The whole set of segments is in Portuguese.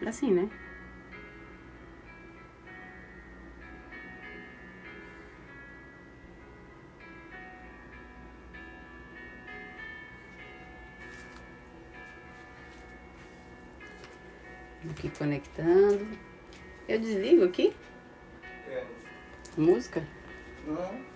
Assim, né? Aqui conectando. Eu desligo aqui? É. Música? Não.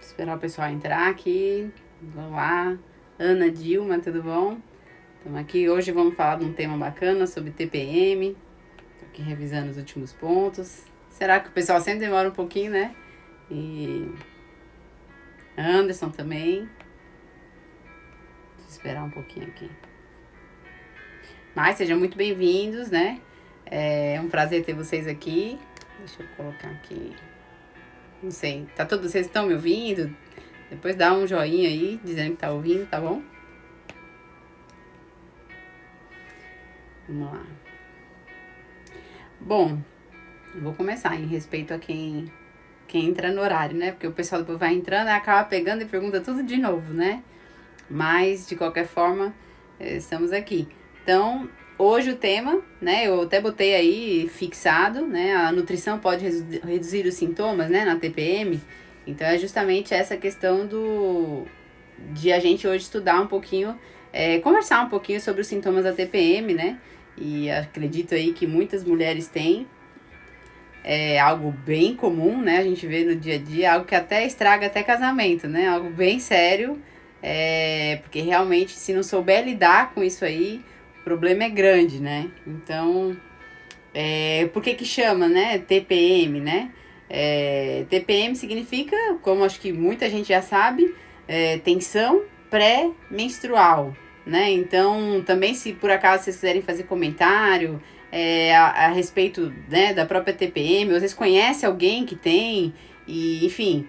Esperar o pessoal entrar aqui. Vamos lá. Ana, Dilma, tudo bom? Estamos aqui. Hoje vamos falar de um tema bacana sobre TPM. Estou aqui revisando os últimos pontos. Será que o pessoal sempre demora um pouquinho, né? E Anderson também. Deixa eu esperar um pouquinho aqui. Mas sejam muito bem-vindos, né? É um prazer ter vocês aqui. Deixa eu colocar aqui. Não sei, vocês estão me ouvindo? Depois dá um joinha aí, dizendo que tá ouvindo, tá bom? Vamos lá. Bom, eu vou começar em respeito a quem entra no horário, né? Porque o pessoal depois vai entrando e acaba pegando e pergunta tudo de novo, né? Mas, de qualquer forma, estamos aqui. Então, hoje o tema, né? Eu até botei aí fixado, né? A nutrição pode reduzir os sintomas, né? Na TPM. Então, é justamente essa questão de a gente hoje estudar um pouquinho, conversar um pouquinho sobre os sintomas da TPM, né? E acredito aí que muitas mulheres têm. É algo bem comum, né? A gente vê no dia a dia, algo que até estraga até casamento, né? Algo bem sério, porque realmente se não souber lidar com isso aí, o problema é grande, né? Então, por que chama, né? TPM, né? TPM significa, como acho que muita gente já sabe, tensão pré-menstrual, né? Então, também se por acaso vocês quiserem fazer comentário a respeito, né, da própria TPM, ou vocês conhecem alguém que tem, e enfim,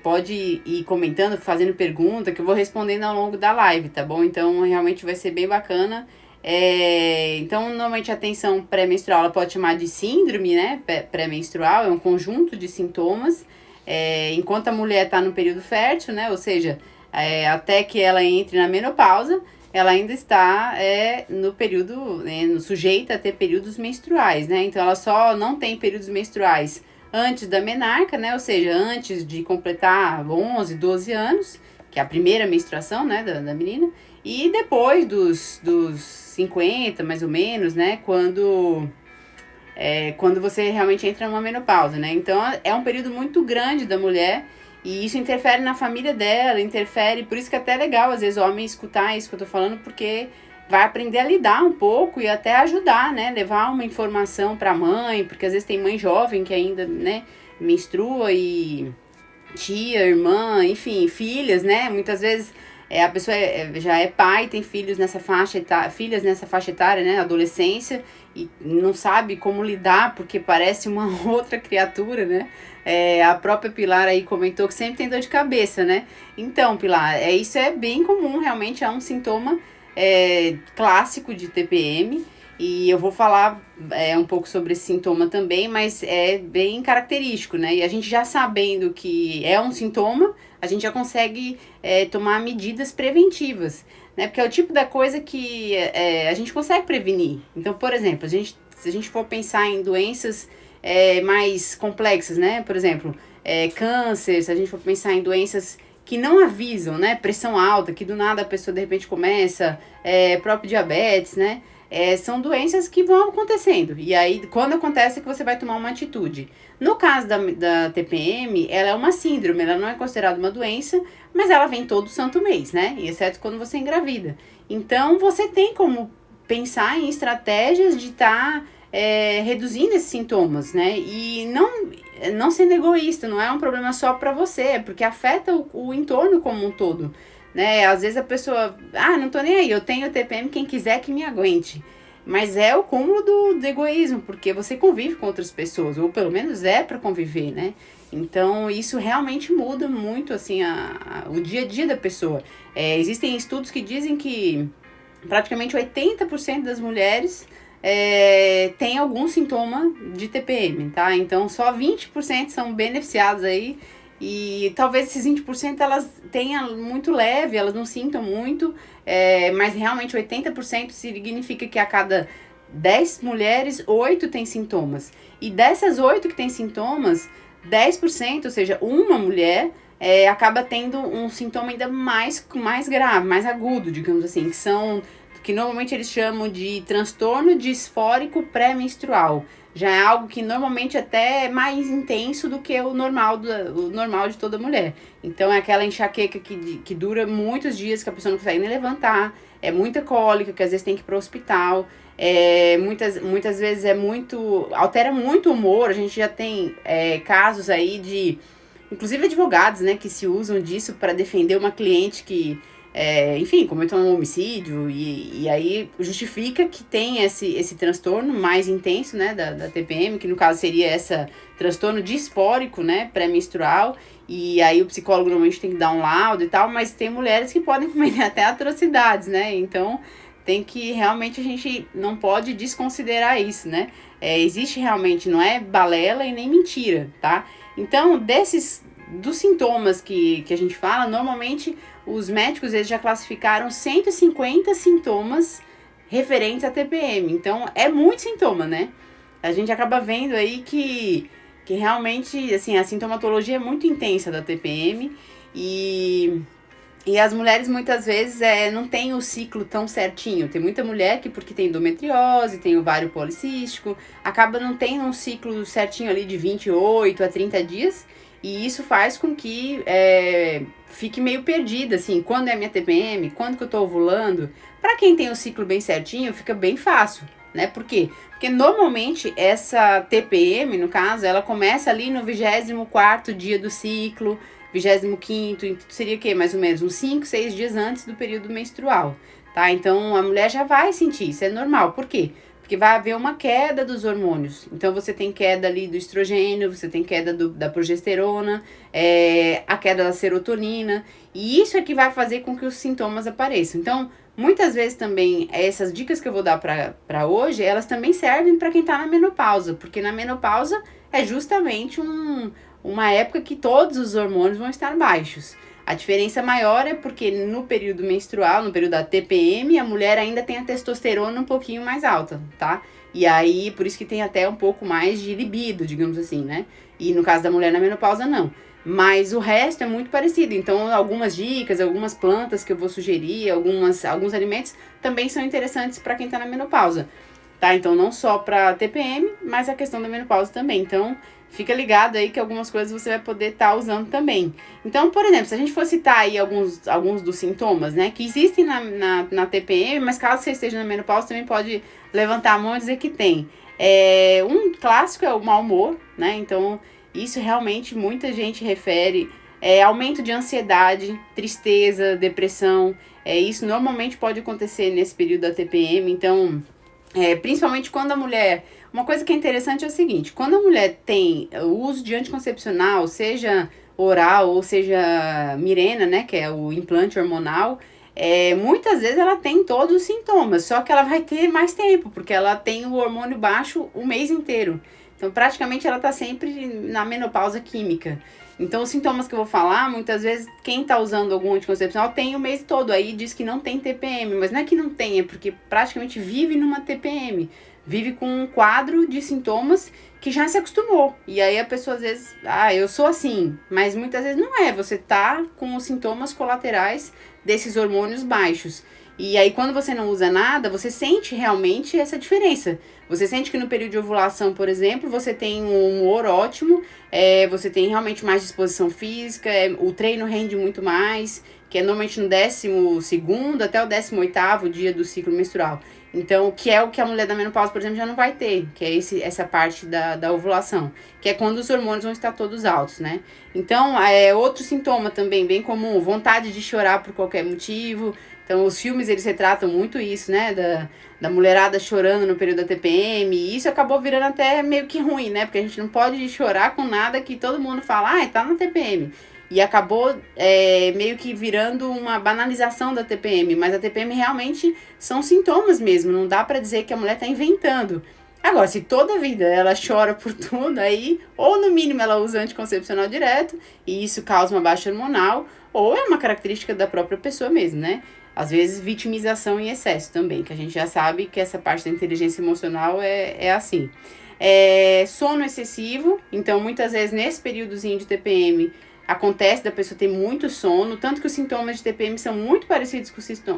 pode ir comentando, fazendo pergunta, que eu vou respondendo ao longo da live, tá bom? Então, realmente vai ser bem bacana. Então, normalmente a tensão pré-menstrual ela pode chamar de síndrome, né, pré-menstrual, é um conjunto de sintomas, enquanto a mulher está no período fértil, né, ou seja, até que ela entre na menopausa, ela ainda está no período, sujeita a ter períodos menstruais, né, então ela só não tem períodos menstruais antes da menarca, né, ou seja, antes de completar 11, 12 anos, que é a primeira menstruação, né, da menina, e depois dos 50, mais ou menos, né, quando você realmente entra numa menopausa, né? Então, é um período muito grande da mulher e isso interfere na família dela, interfere... Por isso que é até legal, às vezes, o homem escutar isso que eu tô falando, porque vai aprender a lidar um pouco e até ajudar, né? Levar uma informação pra mãe, porque às vezes tem mãe jovem que ainda, né, menstrua e tia, irmã, enfim, filhas, né? Muitas vezes a pessoa já é pai, tem filhos nessa filhas nessa faixa etária, né? Adolescência, e não sabe como lidar, porque parece uma outra criatura, né? A própria Pilar aí comentou que sempre tem dor de cabeça, né? Então, Pilar, isso é bem comum, realmente é um sintoma clássico de TPM. E eu vou falar um pouco sobre esse sintoma também, mas é bem característico, né? E a gente já sabendo que é um sintoma, a gente já consegue tomar medidas preventivas, né? Porque é o tipo da coisa que a gente consegue prevenir. Então, por exemplo, se a gente for pensar em doenças mais complexas, né? Por exemplo, câncer, se a gente for pensar em doenças que não avisam, né? Pressão alta, que do nada a pessoa de repente começa, próprio diabetes, né? São doenças que vão acontecendo. E aí, quando acontece, é que você vai tomar uma atitude. No caso da TPM, ela é uma síndrome, ela não é considerada uma doença, mas ela vem todo santo mês, né? Exceto quando você engravida. Então, você tem como pensar em estratégias de estar reduzindo esses sintomas, né? E não sendo egoísta, não é um problema só para você, é porque afeta o entorno como um todo. Né? Às vezes a pessoa, não tô nem aí, eu tenho TPM, quem quiser que me aguente. mas é o cúmulo do egoísmo, porque você convive com outras pessoas, ou pelo menos é para conviver, né? Então, isso realmente muda muito, assim, o dia a dia da pessoa. Existem estudos que dizem que praticamente 80% das mulheres tem algum sintoma de TPM, tá? Então, só 20% são beneficiadas aí, e talvez esses 20% elas tenham muito leve, elas não sintam muito, mas realmente 80% significa que a cada 10 mulheres, 8 têm sintomas. E dessas 8 que têm sintomas, 10%, ou seja, uma mulher, acaba tendo um sintoma ainda mais grave, mais agudo, digamos assim, que normalmente eles chamam de transtorno disfórico pré-menstrual. Já é algo que normalmente até é mais intenso do que o normal de toda mulher. Então é aquela enxaqueca que dura muitos dias, que a pessoa não consegue nem levantar, é muita cólica, que às vezes tem que ir para o hospital, muitas vezes altera muito o humor. A gente já tem casos aí de, inclusive advogados, né, que se usam disso para defender uma cliente que enfim, cometeu um homicídio, e aí justifica que tem esse transtorno mais intenso, né, da TPM, que no caso seria esse transtorno disfórico, né, pré-menstrual, e aí o psicólogo normalmente tem que dar um laudo e tal, mas tem mulheres que podem cometer até atrocidades, né, então tem que, realmente, a gente não pode desconsiderar isso, né, existe realmente, não é balela e nem mentira, tá? Então, dos sintomas que a gente fala, normalmente os médicos eles já classificaram 150 sintomas referentes à TPM. Então, é muito sintoma, né? A gente acaba vendo aí que realmente, assim, a sintomatologia é muito intensa da TPM, e as mulheres muitas vezes não tem o ciclo tão certinho. Tem muita mulher que, porque tem endometriose, tem ovário policístico, acaba não tendo um ciclo certinho ali de 28 a 30 dias, e isso faz com que fique meio perdida, assim, quando é minha TPM, quando que eu tô ovulando. Para quem tem o ciclo bem certinho, fica bem fácil, né? Por quê? Porque normalmente essa TPM, no caso, ela começa ali no 24º dia do ciclo, 25º, seria o quê? Mais ou menos uns 5, 6 dias antes do período menstrual, tá? Então, a mulher já vai sentir, isso é normal. Por quê? Porque vai haver uma queda dos hormônios. Então, você tem queda ali do estrogênio, você tem queda da progesterona, a queda da serotonina, e isso é que vai fazer com que os sintomas apareçam. Então, muitas vezes também, essas dicas que eu vou dar para hoje, elas também servem para quem tá na menopausa, porque na menopausa é justamente uma época que todos os hormônios vão estar baixos. A diferença maior é porque no período menstrual, no período da TPM, a mulher ainda tem a testosterona um pouquinho mais alta, tá? E aí, por isso que tem até um pouco mais de libido, digamos assim, né? E no caso da mulher na menopausa, não. Mas o resto é muito parecido. Então, algumas dicas, algumas plantas que eu vou sugerir, alguns alimentos também são interessantes para quem tá na menopausa, tá? Então, não só para TPM, mas a questão da menopausa também. Então, fica ligado aí que algumas coisas você vai poder estar usando também. Então, por exemplo, se a gente for citar aí alguns dos sintomas, né, que existem na TPM, mas caso você esteja na menopausa, também pode levantar a mão e dizer que tem. Um clássico é o mau humor, né, então isso realmente muita gente refere. Aumento de ansiedade, tristeza, depressão, isso normalmente pode acontecer nesse período da TPM, então, principalmente quando a mulher... Uma coisa que é interessante é o seguinte, quando a mulher tem o uso de anticoncepcional, seja oral ou seja Mirena, né, que é o implante hormonal, muitas vezes ela tem todos os sintomas, só que ela vai ter mais tempo, porque ela tem o hormônio baixo o mês inteiro. Então, praticamente, ela tá sempre na menopausa química. Então, os sintomas que eu vou falar, muitas vezes, quem tá usando algum anticoncepcional tem o mês todo, aí diz que não tem TPM, mas não é que não tem, é porque praticamente vive numa TPM. Vive com um quadro de sintomas que já se acostumou. E aí a pessoa às vezes, eu sou assim, mas muitas vezes não é. Você tá com os sintomas colaterais desses hormônios baixos. E aí quando você não usa nada, você sente realmente essa diferença. Você sente que no período de ovulação, por exemplo, você tem um humor ótimo, você tem realmente mais disposição física, o treino rende muito mais, que é normalmente no 12º até o 18º dia do ciclo menstrual. Então, que é o que a mulher da menopausa, por exemplo, já não vai ter, que é essa parte da ovulação, que é quando os hormônios vão estar todos altos, né? Então, outro sintoma também bem comum, vontade de chorar por qualquer motivo. Então, os filmes, eles retratam muito isso, né? Da mulherada chorando no período da TPM. E isso acabou virando até meio que ruim, né? Porque a gente não pode chorar com nada que todo mundo fala, tá na TPM. E acabou meio que virando uma banalização da TPM. Mas a TPM realmente são sintomas mesmo. Não dá pra dizer que a mulher tá inventando. Agora, se toda a vida ela chora por tudo, aí, ou no mínimo ela usa anticoncepcional direto, e isso causa uma baixa hormonal, ou é uma característica da própria pessoa mesmo, né? Às vezes, vitimização em excesso também, que a gente já sabe que essa parte da inteligência emocional é assim. Sono excessivo, então muitas vezes nesse períodozinho de TPM acontece da pessoa ter muito sono, tanto que os sintomas de TPM são muito parecidos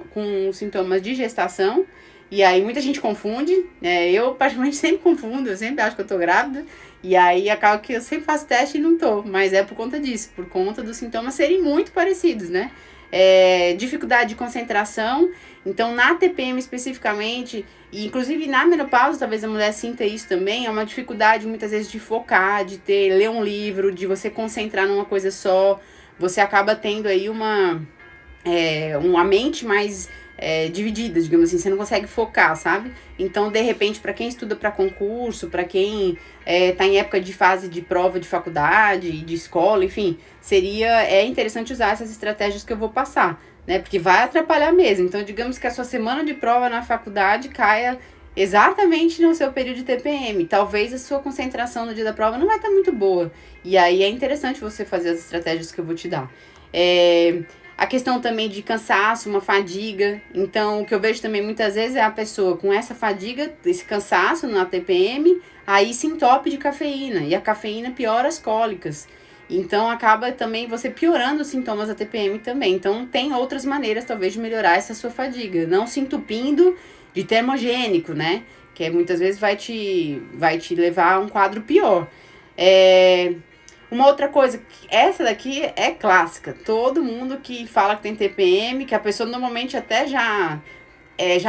com os sintomas de gestação, e aí muita gente confunde, eu particularmente sempre confundo, eu sempre acho que eu tô grávida, e aí acaba que eu sempre faço teste e não tô, mas é por conta disso, por conta dos sintomas serem muito parecidos, né? Dificuldade de concentração, então na TPM especificamente, e inclusive na menopausa, talvez a mulher sinta isso também, é uma dificuldade muitas vezes de focar, de ler um livro, de você concentrar numa coisa só, você acaba tendo aí uma mente mais dividida, digamos assim, você não consegue focar, sabe? Então, de repente, para quem estuda para concurso, para quem tá em época de fase de prova de faculdade, de escola, enfim, seria interessante usar essas estratégias que eu vou passar, né? Porque vai atrapalhar mesmo. Então, digamos que a sua semana de prova na faculdade caia exatamente no seu período de TPM. Talvez a sua concentração no dia da prova não vai estar muito boa. E aí é interessante você fazer as estratégias que eu vou te dar. A questão também de cansaço, uma fadiga. Então, o que eu vejo também muitas vezes é a pessoa com essa fadiga, esse cansaço na TPM, aí se entope de cafeína. E a cafeína piora as cólicas. Então, acaba também você piorando os sintomas da TPM também. Então, tem outras maneiras, talvez, de melhorar essa sua fadiga. Não se entupindo de termogênico, né? Que muitas vezes vai te levar a um quadro pior. Uma outra coisa, essa daqui é clássica. Todo mundo que fala que tem TPM, que a pessoa normalmente até já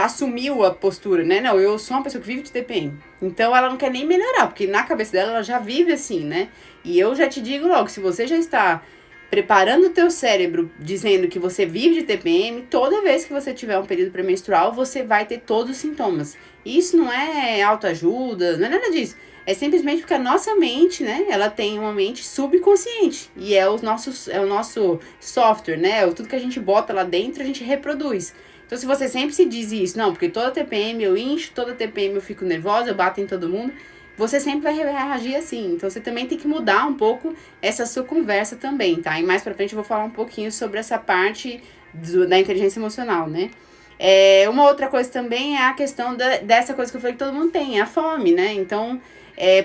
assumiu a postura, né? Não, eu sou uma pessoa que vive de TPM. Então ela não quer nem melhorar, porque na cabeça dela ela já vive assim, né? E eu já te digo logo, se você já está preparando o teu cérebro dizendo que você vive de TPM, toda vez que você tiver um período pré-menstrual, você vai ter todos os sintomas. Isso não é autoajuda, não é nada disso. É simplesmente porque a nossa mente, né, ela tem uma mente subconsciente. E é o nosso software, né? Tudo que a gente bota lá dentro, a gente reproduz. Então, se você sempre se diz isso, não, porque toda TPM eu incho, toda TPM eu fico nervosa, eu bato em todo mundo, você sempre vai reagir assim. Então, você também tem que mudar um pouco essa sua conversa também, tá? E mais pra frente eu vou falar um pouquinho sobre essa parte da inteligência emocional, né? Uma outra coisa também é a questão dessa coisa que eu falei que todo mundo tem, a fome, né? Então,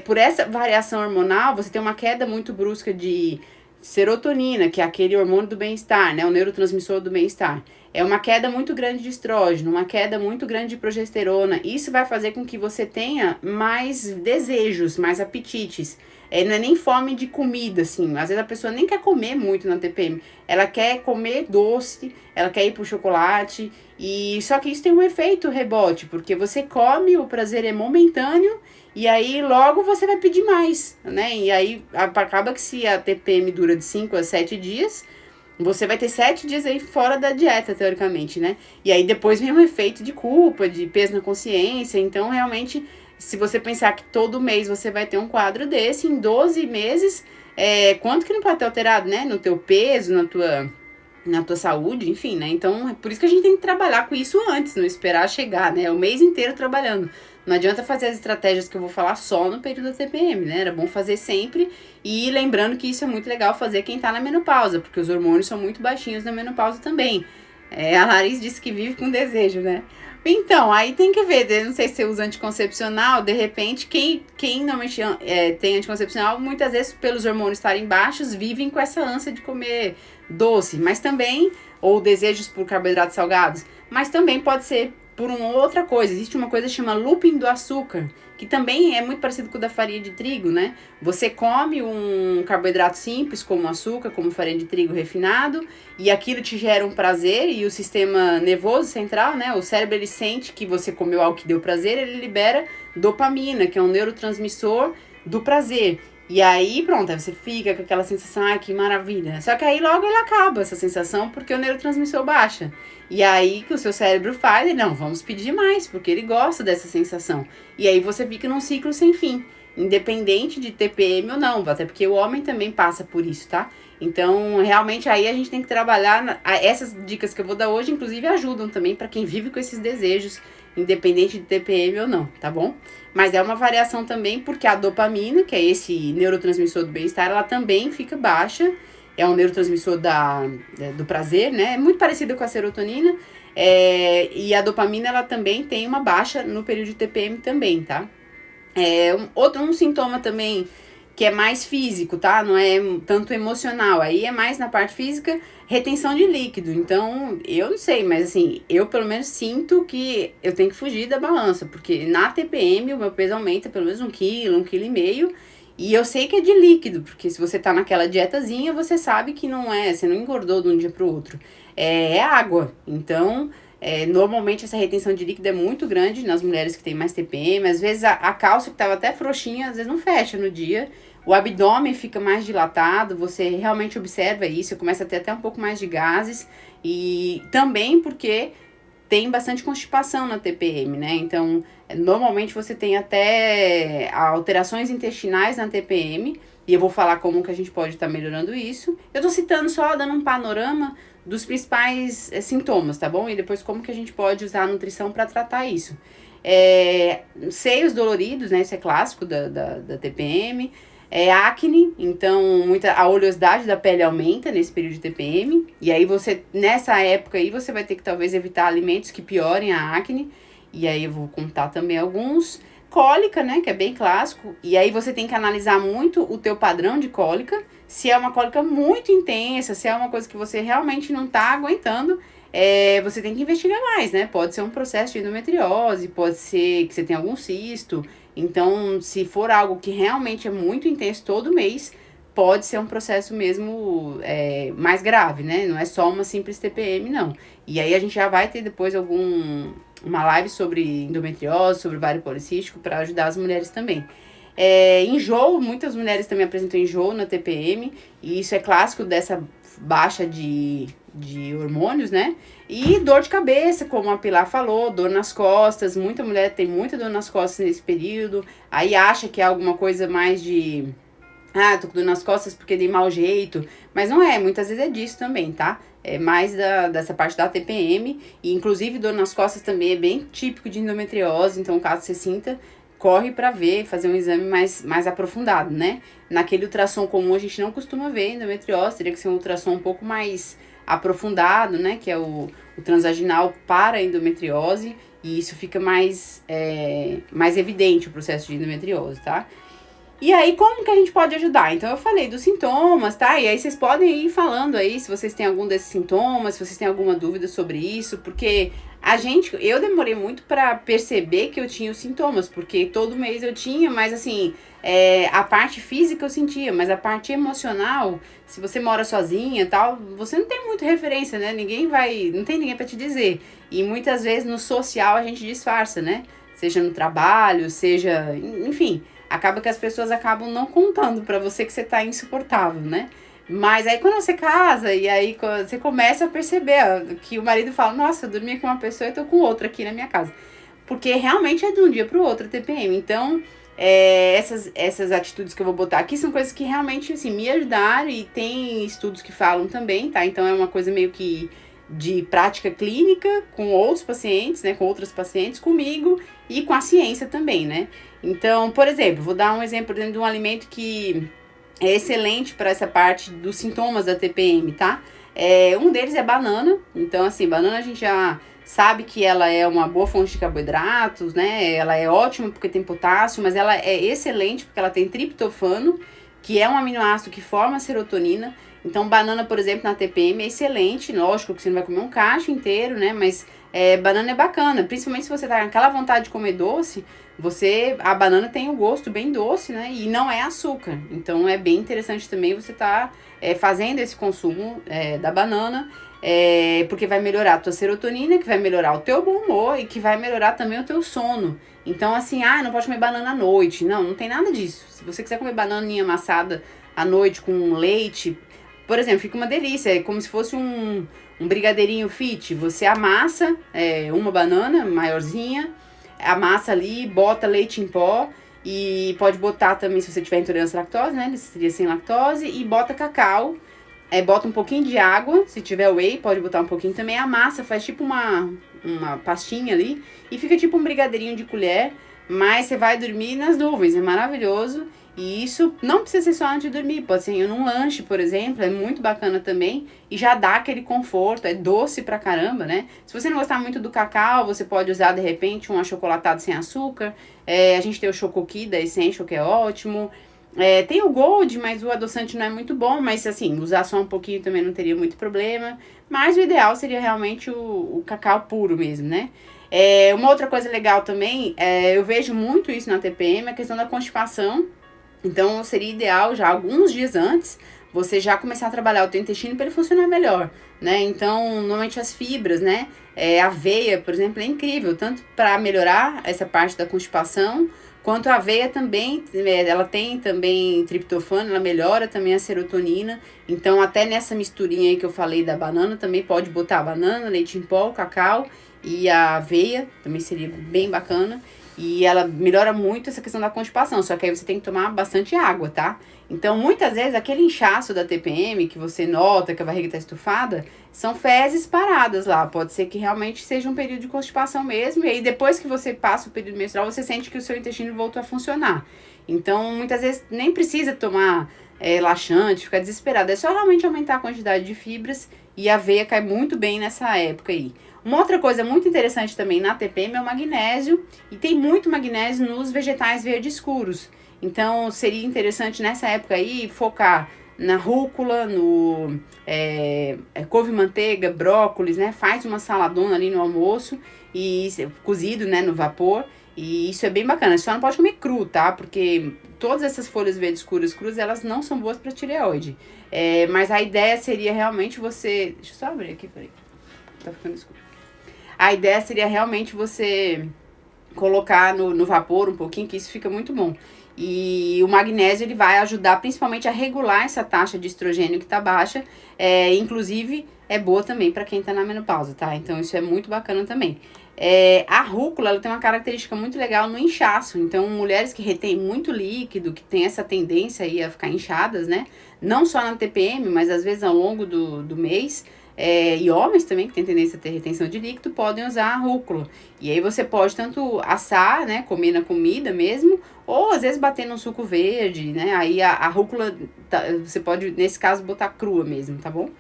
por essa variação hormonal, você tem uma queda muito brusca de serotonina, que é aquele hormônio do bem-estar, né? O neurotransmissor do bem-estar. É uma queda muito grande de estrógeno, uma queda muito grande de progesterona. Isso vai fazer com que você tenha mais desejos, mais apetites. Não é nem fome de comida, assim. Às vezes a pessoa nem quer comer muito na TPM. Ela quer comer doce, ela quer ir pro chocolate. E só que isso tem um efeito rebote, porque você come, o prazer é momentâneo, e aí logo você vai pedir mais, né? E aí acaba que se a TPM dura de 5 a 7 dias, você vai ter 7 dias aí fora da dieta, teoricamente, né? E aí depois vem um efeito de culpa, de peso na consciência. Então, realmente, se você pensar que todo mês você vai ter um quadro desse, em 12 meses, quanto que não pode ter alterado, né? No teu peso, na tua saúde, enfim, né? Então, é por isso que a gente tem que trabalhar com isso antes, não esperar chegar, né? O mês inteiro trabalhando. Não adianta fazer as estratégias que eu vou falar só no período da TPM, né? Era bom fazer sempre. E lembrando que isso é muito legal fazer quem tá na menopausa, porque os hormônios são muito baixinhos na menopausa também. A Larissa disse que vive com desejo, né? Então, aí tem que ver, não sei se você usa anticoncepcional, de repente, quem normalmente tem anticoncepcional, muitas vezes, pelos hormônios estarem baixos, vivem com essa ânsia de comer doce, mas também, ou desejos por carboidratos salgados, mas também pode ser por uma outra coisa. Existe uma coisa que chama looping do açúcar, que também é muito parecido com o da farinha de trigo, né? Você come um carboidrato simples, como açúcar, como farinha de trigo refinado, e aquilo te gera um prazer, e o sistema nervoso central, né? O cérebro, ele sente que você comeu algo que deu prazer, ele libera dopamina, que é um neurotransmissor do prazer. E aí, pronto, aí você fica com aquela sensação, ai, que maravilha. Só que aí logo ele acaba essa sensação porque o neurotransmissor baixa. E aí que o seu cérebro faz, não, vamos pedir mais, porque ele gosta dessa sensação. E aí você fica num ciclo sem fim, independente de TPM ou não, até porque o homem também passa por isso, tá? Então, realmente aí a gente tem que trabalhar, essas dicas que eu vou dar hoje, inclusive, ajudam também para quem vive com esses desejos, independente de TPM ou não, tá bom? Mas é uma variação também porque a dopamina, que é esse neurotransmissor do bem-estar, ela também fica baixa. É um neurotransmissor do prazer, né? É muito parecido com a serotonina. E a dopamina, ela também tem uma baixa no período de TPM também, tá? Um sintoma também que é mais físico, tá? Não é tanto emocional. Aí é mais na parte física, retenção de líquido. Então, eu não sei, mas assim, eu pelo menos sinto que eu tenho que fugir da balança, porque na TPM o meu peso aumenta pelo menos 1 quilo, 1,5 kg. E eu sei que é de líquido, porque se você tá naquela dietazinha, você sabe que não é, você não engordou de um dia pro outro. É água. Então, normalmente essa retenção de líquido é muito grande nas mulheres que têm mais TPM. Às vezes a calça que tava até frouxinha, às vezes não fecha no dia. O abdômen fica mais dilatado, você realmente observa isso, começa a ter até um pouco mais de gases. E também porque tem bastante constipação na TPM, né? Então, normalmente você tem até alterações intestinais na TPM, e eu vou falar como que a gente pode estar melhorando isso. Eu tô citando só, dando um panorama dos principais sintomas, tá bom? E depois como que a gente pode usar a nutrição para tratar isso. Seios doloridos, né? Isso é clássico da TPM. Acne, então a oleosidade da pele aumenta nesse período de TPM, e aí você, nessa época aí, você vai ter que talvez evitar alimentos que piorem a acne, e aí eu vou contar também alguns. Cólica, né, que é bem clássico, e aí você tem que analisar muito o teu padrão de cólica, se é uma cólica muito intensa, se é uma coisa que você realmente não tá aguentando, você tem que investigar mais, né, pode ser um processo de endometriose, pode ser que você tenha algum cisto. Então, se for algo que realmente é muito intenso todo mês, pode ser um processo mesmo mais grave, né? Não é só uma simples TPM, não. E aí a gente já vai ter depois uma live sobre endometriose, sobre ovário policístico, para ajudar as mulheres também. Enjoo, muitas mulheres também apresentam enjoo na TPM, e isso é clássico dessa baixa de hormônios, né? E dor de cabeça, como a Pilar falou, dor nas costas. Muita mulher tem muita dor nas costas nesse período. Aí acha que é alguma coisa mais de... tô com dor nas costas porque dei mau jeito. Mas não é, muitas vezes é disso também, tá? É mais dessa parte da TPM. E inclusive dor nas costas também é bem típico de endometriose. Então, caso você sinta, corre para ver, fazer um exame mais aprofundado, né? Naquele ultrassom comum a gente não costuma ver endometriose, teria que ser um ultrassom um pouco mais aprofundado, né? Que é o transvaginal para a endometriose, e isso fica mais evidente o processo de endometriose, tá? E aí, como que a gente pode ajudar? Então, eu falei dos sintomas, tá? E aí, vocês podem ir falando aí se vocês têm algum desses sintomas, se vocês têm alguma dúvida sobre isso, porque eu demorei muito pra perceber que eu tinha os sintomas, porque todo mês eu tinha, mas assim, a parte física eu sentia, mas a parte emocional, se você mora sozinha e tal, você não tem muita referência, né? Não tem ninguém pra te dizer. E muitas vezes no social a gente disfarça, né? Seja no trabalho, seja, enfim... Acaba que as pessoas acabam não contando pra você que você tá insuportável, né? Mas aí quando você casa, e aí você começa a perceber que o marido fala, nossa, eu dormi com uma pessoa e tô com outra aqui na minha casa. Porque realmente é de um dia pro outro a TPM. Então, essas atitudes que eu vou botar aqui são coisas que realmente, assim, me ajudaram, e tem estudos que falam também, tá? Então é uma coisa meio que de prática clínica com outros pacientes, né? Com outras pacientes, comigo e com a ciência também, né? Então, por exemplo, vou dar um exemplo dentro de um alimento que é excelente para essa parte dos sintomas da TPM, tá? Um deles é banana. Então, assim, banana a gente já sabe que ela é uma boa fonte de carboidratos, né? Ela é ótima porque tem potássio, mas ela é excelente porque ela tem triptofano, que é um aminoácido que forma serotonina. Então, banana, por exemplo, na TPM é excelente. Lógico que você não vai comer um cacho inteiro, né? Mas banana é bacana, principalmente se você tá com aquela vontade de comer doce. a banana tem um gosto bem doce, né? E não é açúcar. Então é bem interessante também você estar fazendo esse consumo da banana, porque vai melhorar a tua serotonina, que vai melhorar o teu bom humor e que vai melhorar também o teu sono. Então assim, não pode comer banana à noite. Não tem nada disso. Se você quiser comer bananinha amassada à noite com leite, por exemplo, fica uma delícia. É como se fosse um brigadeirinho fit. Você amassa uma banana maiorzinha, amassa ali, bota leite em pó e pode botar também, se você tiver intolerância à lactose, né, seria sem lactose, e bota cacau, bota um pouquinho de água, se tiver whey pode botar um pouquinho também, amassa, faz tipo uma pastinha ali e fica tipo um brigadeirinho de colher, mas você vai dormir nas nuvens, é maravilhoso. E isso não precisa ser só antes de dormir, pode ser num lanche, por exemplo, é muito bacana também e já dá aquele conforto, é doce pra caramba, né? Se você não gostar muito do cacau, você pode usar de repente um achocolatado sem açúcar, a gente tem o Chocoqui da Essential, que é ótimo, tem o Gold, mas o adoçante não é muito bom, mas assim, usar só um pouquinho também não teria muito problema, mas o ideal seria realmente o cacau puro mesmo, né? Uma outra coisa legal também, eu vejo muito isso na TPM, a questão da constipação. Então, seria ideal já alguns dias antes você já começar a trabalhar o teu intestino para ele funcionar melhor, né? Então, normalmente as fibras, né? A aveia, por exemplo, é incrível, tanto para melhorar essa parte da constipação, quanto a aveia também, ela tem também triptofano, ela melhora também a serotonina. Então, até nessa misturinha aí que eu falei da banana, também pode botar a banana, leite em pó, cacau e a aveia, também seria bem bacana. E ela melhora muito essa questão da constipação, só que aí você tem que tomar bastante água, tá? Então, muitas vezes, aquele inchaço da TPM, que você nota que a barriga tá estufada, são fezes paradas lá. Pode ser que realmente seja um período de constipação mesmo, e aí depois que você passa o período menstrual, você sente que o seu intestino voltou a funcionar. Então, muitas vezes, nem precisa tomar laxante, ficar desesperado. É só realmente aumentar a quantidade de fibras, e a aveia cai muito bem nessa época aí. Uma outra coisa muito interessante também na TPM é o magnésio, e tem muito magnésio nos vegetais verdes escuros. Então, seria interessante nessa época aí focar na rúcula, no couve-manteiga, brócolis, né? Faz uma saladona ali no almoço, e cozido, né, no vapor. E isso é bem bacana. Só não pode comer cru, tá? Porque todas essas folhas verdes escuras crus, elas não são boas para tireoide. Mas a ideia seria realmente você... Deixa eu só abrir aqui, peraí. Tá ficando escuro. A ideia seria realmente você colocar no vapor um pouquinho, que isso fica muito bom. E o magnésio, ele vai ajudar principalmente a regular essa taxa de estrogênio que tá baixa. Inclusive, é boa também para quem tá na menopausa, tá? Então, isso é muito bacana também. A rúcula, ela tem uma característica muito legal no inchaço. Então, mulheres que retêm muito líquido, que tem essa tendência aí a ficar inchadas, né? Não só na TPM, mas às vezes ao longo do mês... e homens também, que têm tendência a ter retenção de líquido, podem usar a rúcula. E aí você pode tanto assar, né, comer na comida mesmo, ou às vezes bater no suco verde, né, aí a rúcula, você pode, nesse caso, botar crua mesmo, tá bom?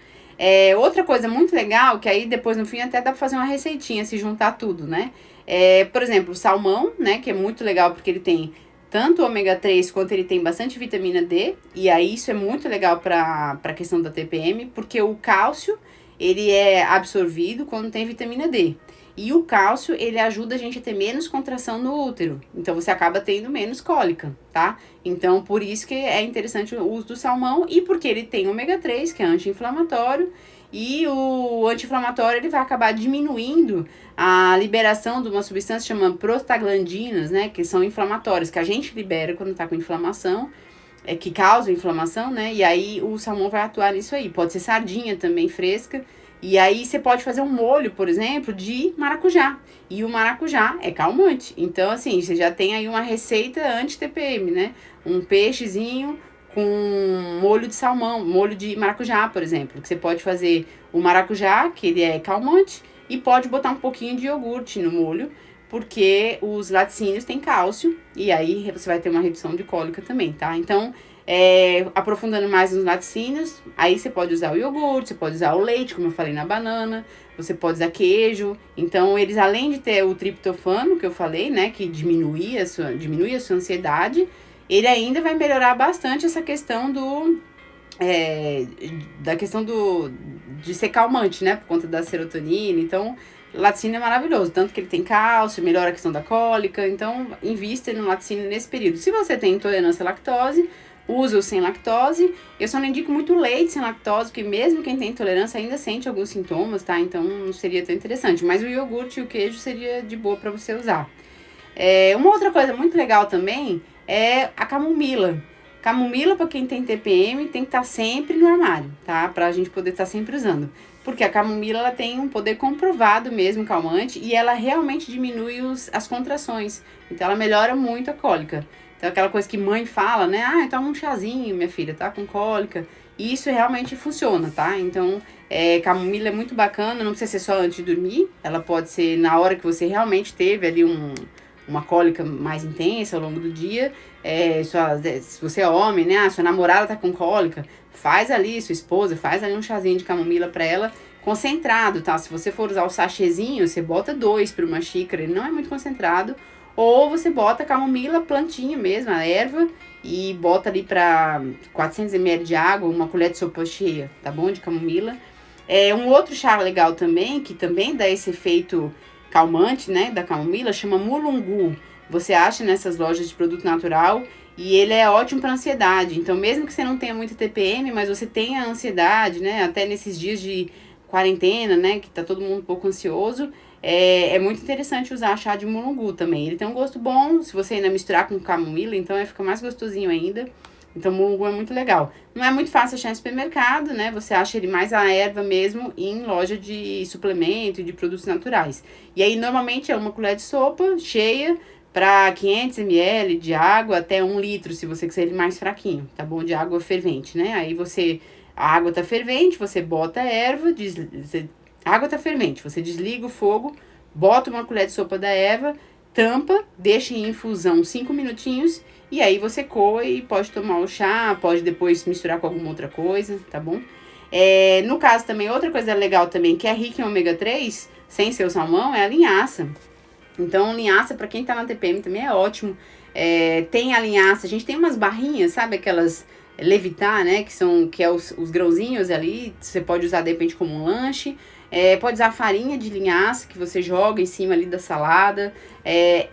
Outra coisa muito legal, que aí depois no fim até dá pra fazer uma receitinha, se juntar tudo, né? Por exemplo, o salmão, né, que é muito legal porque ele tem tanto ômega 3 quanto ele tem bastante vitamina D, e aí isso é muito legal pra questão da TPM, porque o cálcio, ele é absorvido quando tem vitamina D. E o cálcio, ele ajuda a gente a ter menos contração no útero. Então, você acaba tendo menos cólica, tá? Então, por isso que é interessante o uso do salmão e porque ele tem ômega 3, que é anti-inflamatório. E o anti-inflamatório, ele vai acabar diminuindo a liberação de uma substância chamada prostaglandinas, né? Que são inflamatórias, que a gente libera quando tá com inflamação. Que causam inflamação, né? E aí o salmão vai atuar nisso aí. Pode ser sardinha também fresca. E aí você pode fazer um molho, por exemplo, de maracujá. E o maracujá é calmante. Então, assim, você já tem aí uma receita anti-TPM, né? Um peixezinho com molho de salmão, molho de maracujá, por exemplo. Que você pode fazer o maracujá, que ele é calmante, e pode botar um pouquinho de iogurte no molho, porque os laticínios têm cálcio, e aí você vai ter uma redução de cólica também, tá? Então, aprofundando mais nos laticínios, aí você pode usar o iogurte, você pode usar o leite, como eu falei na banana, você pode usar queijo. Então, eles, além de ter o triptofano, que eu falei, né, que diminui a sua ansiedade, ele ainda vai melhorar bastante essa questão da questão de ser calmante, né, por conta da serotonina. Então, laticínio é maravilhoso, tanto que ele tem cálcio, melhora a questão da cólica, então invista no laticínio nesse período. Se você tem intolerância à lactose, usa o sem lactose. Eu só não indico muito leite sem lactose, porque mesmo quem tem intolerância ainda sente alguns sintomas, tá? Então não seria tão interessante, mas o iogurte e o queijo seria de boa para você usar. Uma outra coisa muito legal também é a camomila. Camomila, para quem tem TPM, tem que estar sempre no armário, tá? Pra gente poder estar sempre usando. Porque a camomila, ela tem um poder comprovado mesmo, calmante, e ela realmente diminui as contrações. Então, ela melhora muito a cólica. Então, aquela coisa que mãe fala, né? Ah, toma um chazinho, minha filha, tá com cólica. E isso realmente funciona, tá? Então, camomila é muito bacana, não precisa ser só antes de dormir. Ela pode ser na hora que você realmente teve ali uma cólica mais intensa ao longo do dia. Se você é homem, né? A sua namorada tá com cólica, faz ali, sua esposa, faz ali um chazinho de camomila pra ela, concentrado, tá? Se você for usar o sachêzinho, você bota 2 para uma xícara, ele não é muito concentrado. Ou você bota camomila, plantinha mesmo, a erva, e bota ali para 400 ml de água, uma colher de sopa cheia, tá bom? De camomila. Um outro chá legal também, que também dá esse efeito calmante, né, da camomila, chama mulungu. Você acha nessas lojas de produto natural e ele é ótimo para ansiedade. Então, mesmo que você não tenha muita TPM, mas você tenha ansiedade, né, até nesses dias de quarentena, né, que tá todo mundo um pouco ansioso, é muito interessante usar chá de mulungu também. Ele tem um gosto bom, se você ainda misturar com camomila, então fica mais gostosinho ainda. Então, mulungu é muito legal. Não é muito fácil achar em supermercado, né? Você acha ele mais a erva mesmo em loja de suplemento e de produtos naturais. E aí, normalmente, é uma colher de sopa cheia para 500 ml de água até 1 litro, se você quiser ele mais fraquinho, tá bom? De água fervente, né? Aí a água tá fervente, você bota a erva, a água tá fervente, você desliga o fogo, bota uma colher de sopa da erva, tampa, deixa em infusão 5 minutinhos e aí você coa e pode tomar o chá, pode depois misturar com alguma outra coisa, tá bom? No caso também, outra coisa legal também, que é rica em ômega 3, sem ser o salmão, é a linhaça. Então, linhaça, para quem tá na TPM também é ótimo. Tem a linhaça, a gente tem umas barrinhas, sabe? Aquelas levitar, né? Que é os grãozinhos ali, você pode usar de repente como um lanche. Pode usar farinha de linhaça que você joga em cima ali da salada.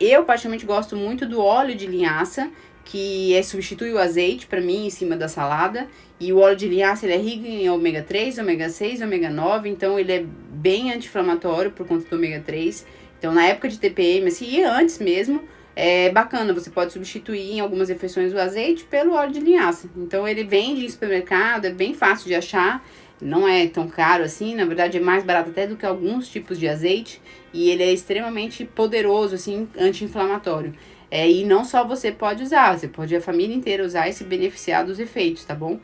Eu particularmente gosto muito do óleo de linhaça, que substitui o azeite para mim em cima da salada. E o óleo de linhaça ele é rico em ômega 3, ômega 6, ômega 9, então ele é bem anti-inflamatório por conta do ômega 3. Então na época de TPM, assim, e antes mesmo, é bacana, você pode substituir em algumas refeições o azeite pelo óleo de linhaça. Então ele vende em supermercado, é bem fácil de achar. Não é tão caro assim, na verdade é mais barato até do que alguns tipos de azeite. E ele é extremamente poderoso, assim, anti-inflamatório. E não só você pode usar, você pode a família inteira usar e se beneficiar dos efeitos, tá bom?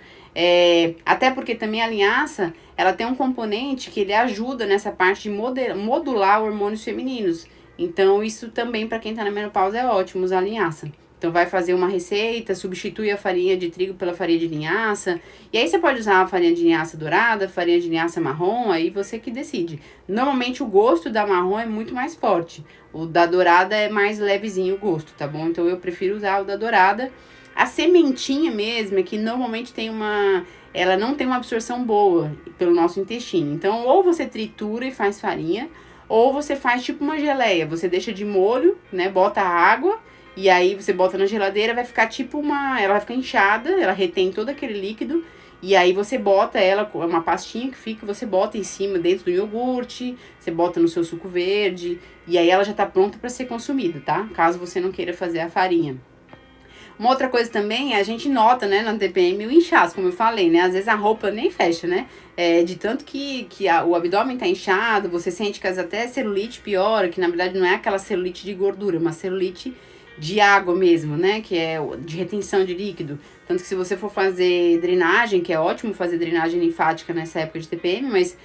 Até porque também a linhaça, ela tem um componente que ele ajuda nessa parte de modular hormônios femininos. Então isso também para quem tá na menopausa é ótimo usar linhaça. Então vai fazer uma receita, substitui a farinha de trigo pela farinha de linhaça. E aí você pode usar a farinha de linhaça dourada, farinha de linhaça marrom, aí você que decide. Normalmente o gosto da marrom é muito mais forte. O da dourada é mais levezinho o gosto, tá bom? Então eu prefiro usar o da dourada. A sementinha mesmo é que normalmente ela não tem uma absorção boa pelo nosso intestino. Então ou você tritura e faz farinha, ou você faz tipo uma geleia. Você deixa de molho, né? Bota água. E aí você bota na geladeira, vai ficar tipo ela vai ficar inchada, ela retém todo aquele líquido. E aí você bota ela, uma pastinha que fica, você bota em cima, dentro do iogurte, você bota no seu suco verde. E aí ela já tá pronta para ser consumida, tá? Caso você não queira fazer a farinha. Uma outra coisa também, a gente nota, né, na TPM o inchaço, como eu falei, né? Às vezes a roupa nem fecha, né? De tanto que o abdômen tá inchado, você sente que até a celulite piora, que na verdade não é aquela celulite de gordura, é uma celulite de água mesmo, né, que é de retenção de líquido. Tanto que se você for fazer drenagem, que é ótimo fazer drenagem linfática nessa época de TPM, mas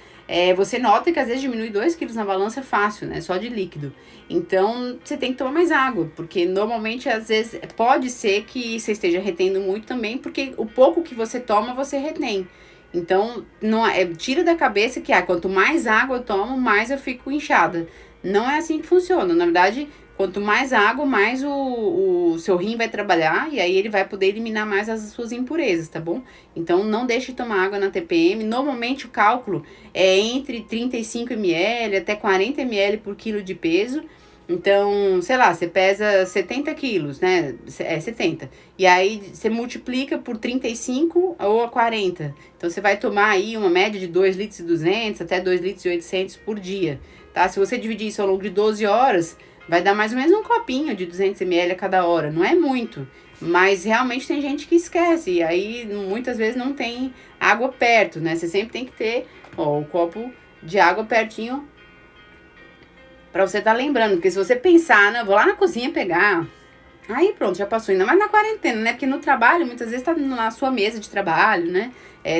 você nota que às vezes diminui 2 quilos na balança fácil, né, só de líquido. Então, você tem que tomar mais água, porque normalmente, às vezes, pode ser que você esteja retendo muito também, porque o pouco que você toma, você retém. Então, tira da cabeça que quanto mais água eu tomo, mais eu fico inchada. Não é assim que funciona. Na verdade, Quanto mais água, mais o seu rim vai trabalhar e aí ele vai poder eliminar mais as suas impurezas, tá bom? Então não deixe de tomar água na TPM. Normalmente o cálculo é entre 35 ml até 40 ml por quilo de peso. Então, sei lá, você pesa 70 quilos, né? É 70. E aí você multiplica por 35 ou 40. Então você vai tomar aí uma média de 2,2 litros até 2,8 litros por dia, tá? Se você dividir isso ao longo de 12 horas, vai dar mais ou menos um copinho de 200 ml a cada hora. Não é muito, mas realmente tem gente que esquece. E aí muitas vezes não tem água perto, né? Você sempre tem que ter, ó, o copo de água pertinho pra você tá lembrando. Porque se você pensar, né, vou lá na cozinha pegar, aí pronto, já passou. Ainda mais na quarentena, né? Porque no trabalho, muitas vezes tá na sua mesa de trabalho, né?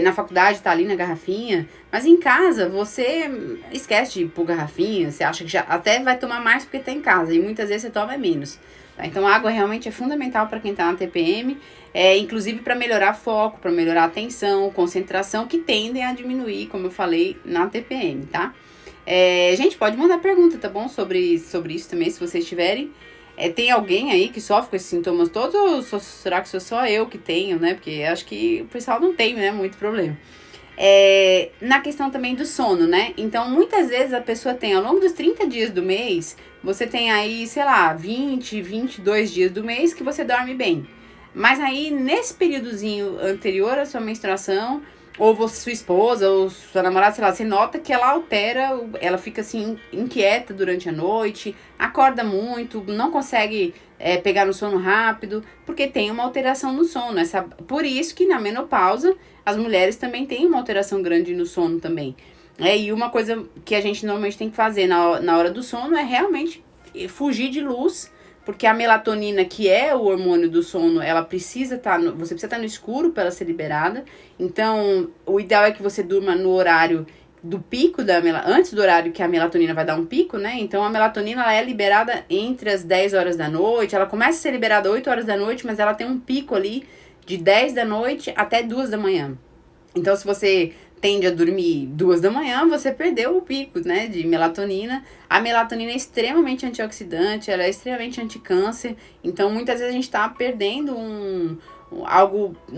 Na faculdade tá ali na garrafinha. Mas em casa, você esquece de pôr garrafinha. Você acha que já até vai tomar mais porque tá em casa. E muitas vezes você toma menos. Tá? Então a água realmente é fundamental para quem tá na TPM. Inclusive para melhorar foco, para melhorar a atenção, concentração, que tendem a diminuir, como eu falei, na TPM, tá? Gente, pode mandar pergunta, tá bom? Sobre isso também, se vocês tiverem. Tem alguém aí que sofre com esses sintomas todos ou será que sou só eu que tenho, né? Porque acho que o pessoal não tem, né, muito problema. Na questão também do sono, né? Então, muitas vezes a pessoa tem, ao longo dos 30 dias do mês, você tem aí, sei lá, 22 dias do mês que você dorme bem. Mas aí, nesse períodozinho anterior à sua menstruação, ou sua esposa, ou sua namorada, sei lá, você nota que ela altera, ela fica assim, inquieta durante a noite, acorda muito, não consegue pegar no sono rápido, porque tem uma alteração no sono. Por isso que na menopausa, as mulheres também têm uma alteração grande no sono também. E uma coisa que a gente normalmente tem que fazer na hora do sono é realmente fugir de luz, porque a melatonina, que é o hormônio do sono, ela precisa você precisa estar no escuro para ela ser liberada. Então, o ideal é que você durma no horário do pico antes do horário que a melatonina vai dar um pico, né? Então, a melatonina ela é liberada entre as 10 horas da noite. Ela começa a ser liberada às 8 horas da noite, mas ela tem um pico ali de 10 da noite até 2 da manhã. Então, se você tende a dormir 2 da manhã, você perdeu o pico, né, de melatonina. A melatonina é extremamente antioxidante, ela é extremamente anticâncer. Então, muitas vezes a gente tá perdendo um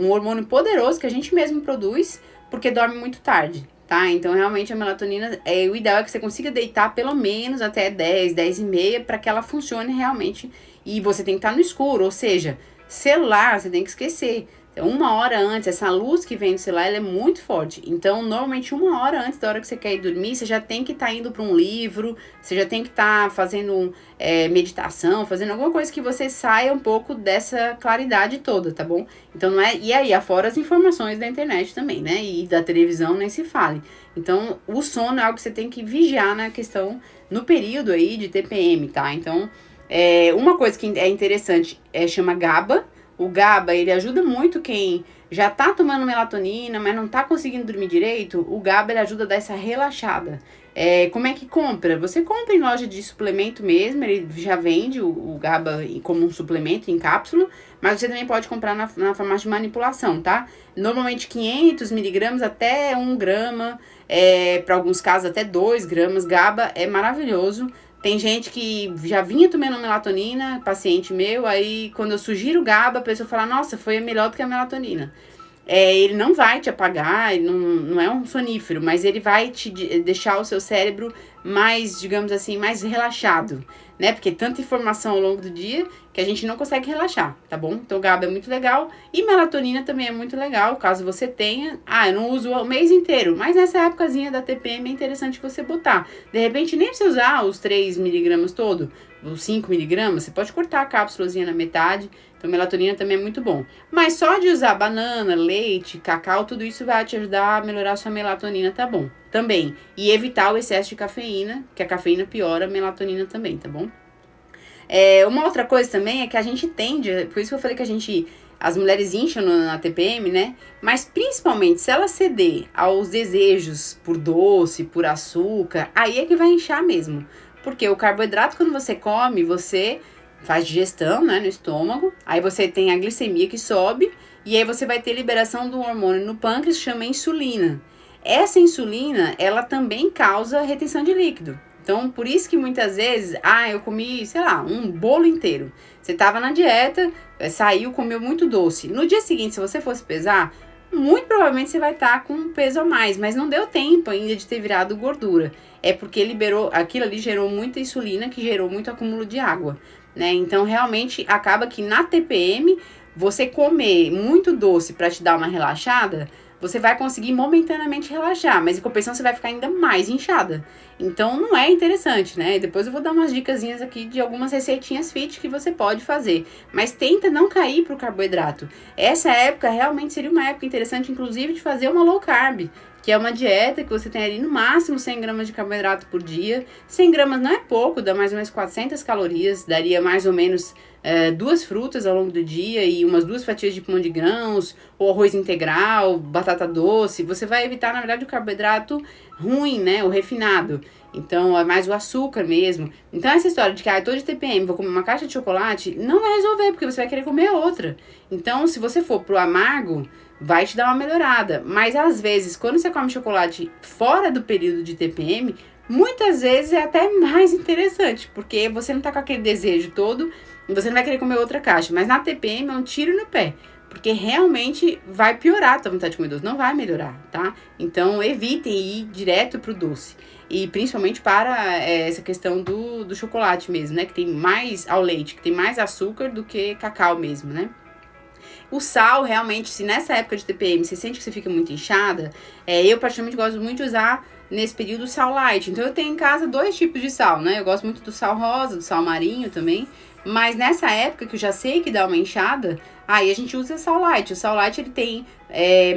hormônio poderoso que a gente mesmo produz, porque dorme muito tarde, tá? Então, realmente, a melatonina, o ideal é que você consiga deitar pelo menos até 10 e meia, para que ela funcione realmente. E você tem que estar no escuro, ou seja, celular, você tem que esquecer. 1 hora antes, essa luz que vem do celular, ela é muito forte. Então, normalmente, 1 hora antes da hora que você quer ir dormir, você já tem que estar indo para um livro, você já tem que estar fazendo meditação, fazendo alguma coisa que você saia um pouco dessa claridade toda, tá bom? Então, não é... E aí, afora as informações da internet também, né? E da televisão, nem se fale. Então, o sono é algo que você tem que vigiar na questão, no período aí de TPM, tá? Então, uma coisa que é interessante chama GABA. O GABA, ele ajuda muito quem já tá tomando melatonina, mas não tá conseguindo dormir direito. O GABA, ele ajuda a dar essa relaxada. Como é que compra? Você compra em loja de suplemento mesmo, ele já vende o GABA como um suplemento em cápsula, mas você também pode comprar na farmácia de manipulação, tá? Normalmente 500 miligramas até 1 grama, para alguns casos até 2 gramas. GABA é maravilhoso. Tem gente que já vinha tomando melatonina, paciente meu, aí quando eu sugiro o GABA, a pessoa fala, nossa, foi melhor do que a melatonina. Ele não vai te apagar, ele não é um sonífero, mas ele vai te deixar o seu cérebro mais, digamos assim, mais relaxado, né? Porque tanta informação ao longo do dia que a gente não consegue relaxar, tá bom? Então, GABA é muito legal e melatonina também é muito legal, caso você tenha. Eu não uso o mês inteiro, mas nessa épocazinha da TPM é interessante você botar. De repente, nem precisa usar os 3 miligramas todo, os 5 miligramas, você pode cortar a cápsulazinha na metade. Então, melatonina também é muito bom. Mas só de usar banana, leite, cacau, tudo isso vai te ajudar a melhorar a sua melatonina, tá bom? Também. E evitar o excesso de cafeína, que a cafeína piora a melatonina também, tá bom? Uma outra coisa também é que a gente tende, por isso que eu falei que as mulheres incham na TPM, né? Mas principalmente se ela ceder aos desejos por doce, por açúcar, aí é que vai inchar mesmo. Porque o carboidrato, quando você come, você faz digestão, né, no estômago, aí você tem a glicemia que sobe, e aí você vai ter liberação do hormônio no pâncreas, que chama insulina. Essa insulina, ela também causa retenção de líquido. Então, por isso que muitas vezes, eu comi, sei lá, um bolo inteiro. Você tava na dieta, saiu, comeu muito doce. No dia seguinte, se você fosse pesar, muito provavelmente você vai estar com um peso a mais, mas não deu tempo ainda de ter virado gordura. É porque aquilo ali gerou muita insulina, que gerou muito acúmulo de água, né? Então, realmente, acaba que na TPM, você comer muito doce para te dar uma relaxada, você vai conseguir momentaneamente relaxar, mas em compensação você vai ficar ainda mais inchada. Então não é interessante, né? Depois eu vou dar umas dicasinhas aqui de algumas receitinhas fit que você pode fazer. Mas tenta não cair pro carboidrato. Essa época realmente seria uma época interessante, inclusive, de fazer uma low carb, que é uma dieta que você tem ali no máximo 100 gramas de carboidrato por dia. 100 gramas não é pouco, dá mais ou menos 400 calorias, daria mais ou menos 2 frutas ao longo do dia e umas 2 fatias de pão de grãos, ou arroz integral, batata doce. Você vai evitar, na verdade, o carboidrato ruim, né, o refinado. Então, é mais o açúcar mesmo. Então, essa história de que, eu tô de TPM, vou comer uma caixa de chocolate, não vai resolver, porque você vai querer comer outra. Então, se você for pro amargo, vai te dar uma melhorada. Mas, às vezes, quando você come chocolate fora do período de TPM, muitas vezes é até mais interessante, porque você não tá com aquele desejo todo e você não vai querer comer outra caixa. Mas na TPM é um tiro no pé, porque realmente vai piorar a tua vontade de comer doce, não vai melhorar, tá? Então, evitem ir direto pro doce. E principalmente para essa questão do chocolate mesmo, né? Que tem mais ao leite, que tem mais açúcar do que cacau mesmo, né? O sal, realmente, se nessa época de TPM você sente que você fica muito inchada, eu particularmente gosto muito de usar nesse período o sal light. Então eu tenho em casa 2 tipos de sal, né? Eu gosto muito do sal rosa, do sal marinho também. Mas nessa época que eu já sei que dá uma inchada, aí a gente usa sal light. O sal light ele tem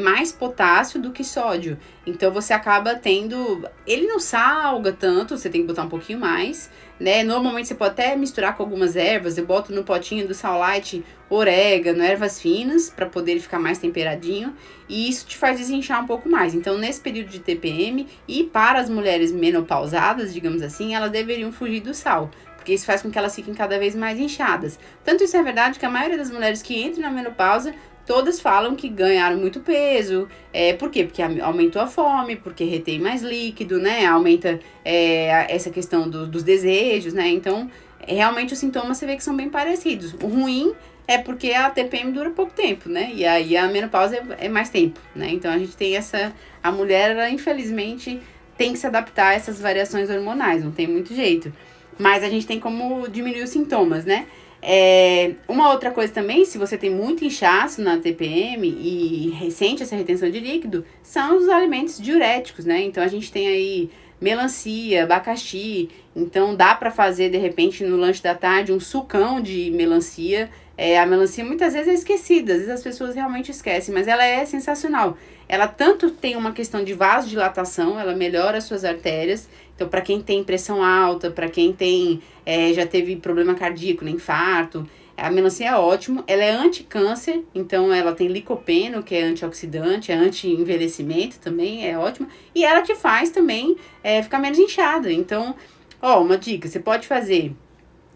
mais potássio do que sódio. Então você acaba tendo... Ele não salga tanto, você tem que botar um pouquinho mais, né? Normalmente você pode até misturar com algumas ervas. Eu boto no potinho do sal light orégano, ervas finas, para poder ele ficar mais temperadinho. E isso te faz desinchar um pouco mais. Então nesse período de TPM e para as mulheres menopausadas, digamos assim, elas deveriam fugir do sal, porque isso faz com que elas fiquem cada vez mais inchadas. Tanto isso é verdade que a maioria das mulheres que entram na menopausa, todas falam que ganharam muito peso. Por quê? Porque aumentou a fome, porque retém mais líquido, né? Aumenta essa questão dos desejos, né? Então, realmente os sintomas você vê que são bem parecidos. O ruim é porque a TPM dura pouco tempo, né? E aí a menopausa é mais tempo, né? Então a gente tem a mulher, ela, infelizmente, tem que se adaptar a essas variações hormonais, não tem muito jeito. Mas a gente tem como diminuir os sintomas, né? Uma outra coisa também, se você tem muito inchaço na TPM e sente essa retenção de líquido, são os alimentos diuréticos, né? Então a gente tem aí melancia, abacaxi. Então dá pra fazer, de repente, no lanche da tarde, um sucão de melancia. A melancia muitas vezes é esquecida, às vezes as pessoas realmente esquecem, mas ela é sensacional. Ela tanto tem uma questão de vasodilatação, ela melhora as suas artérias. Então, para quem tem pressão alta, para quem tem já teve problema cardíaco, né, infarto, a melancia é ótimo. Ela é anti-câncer, então ela tem licopeno, que é antioxidante, é anti-envelhecimento também, é ótimo. E ela te faz também ficar menos inchada. Então, uma dica, você pode fazer,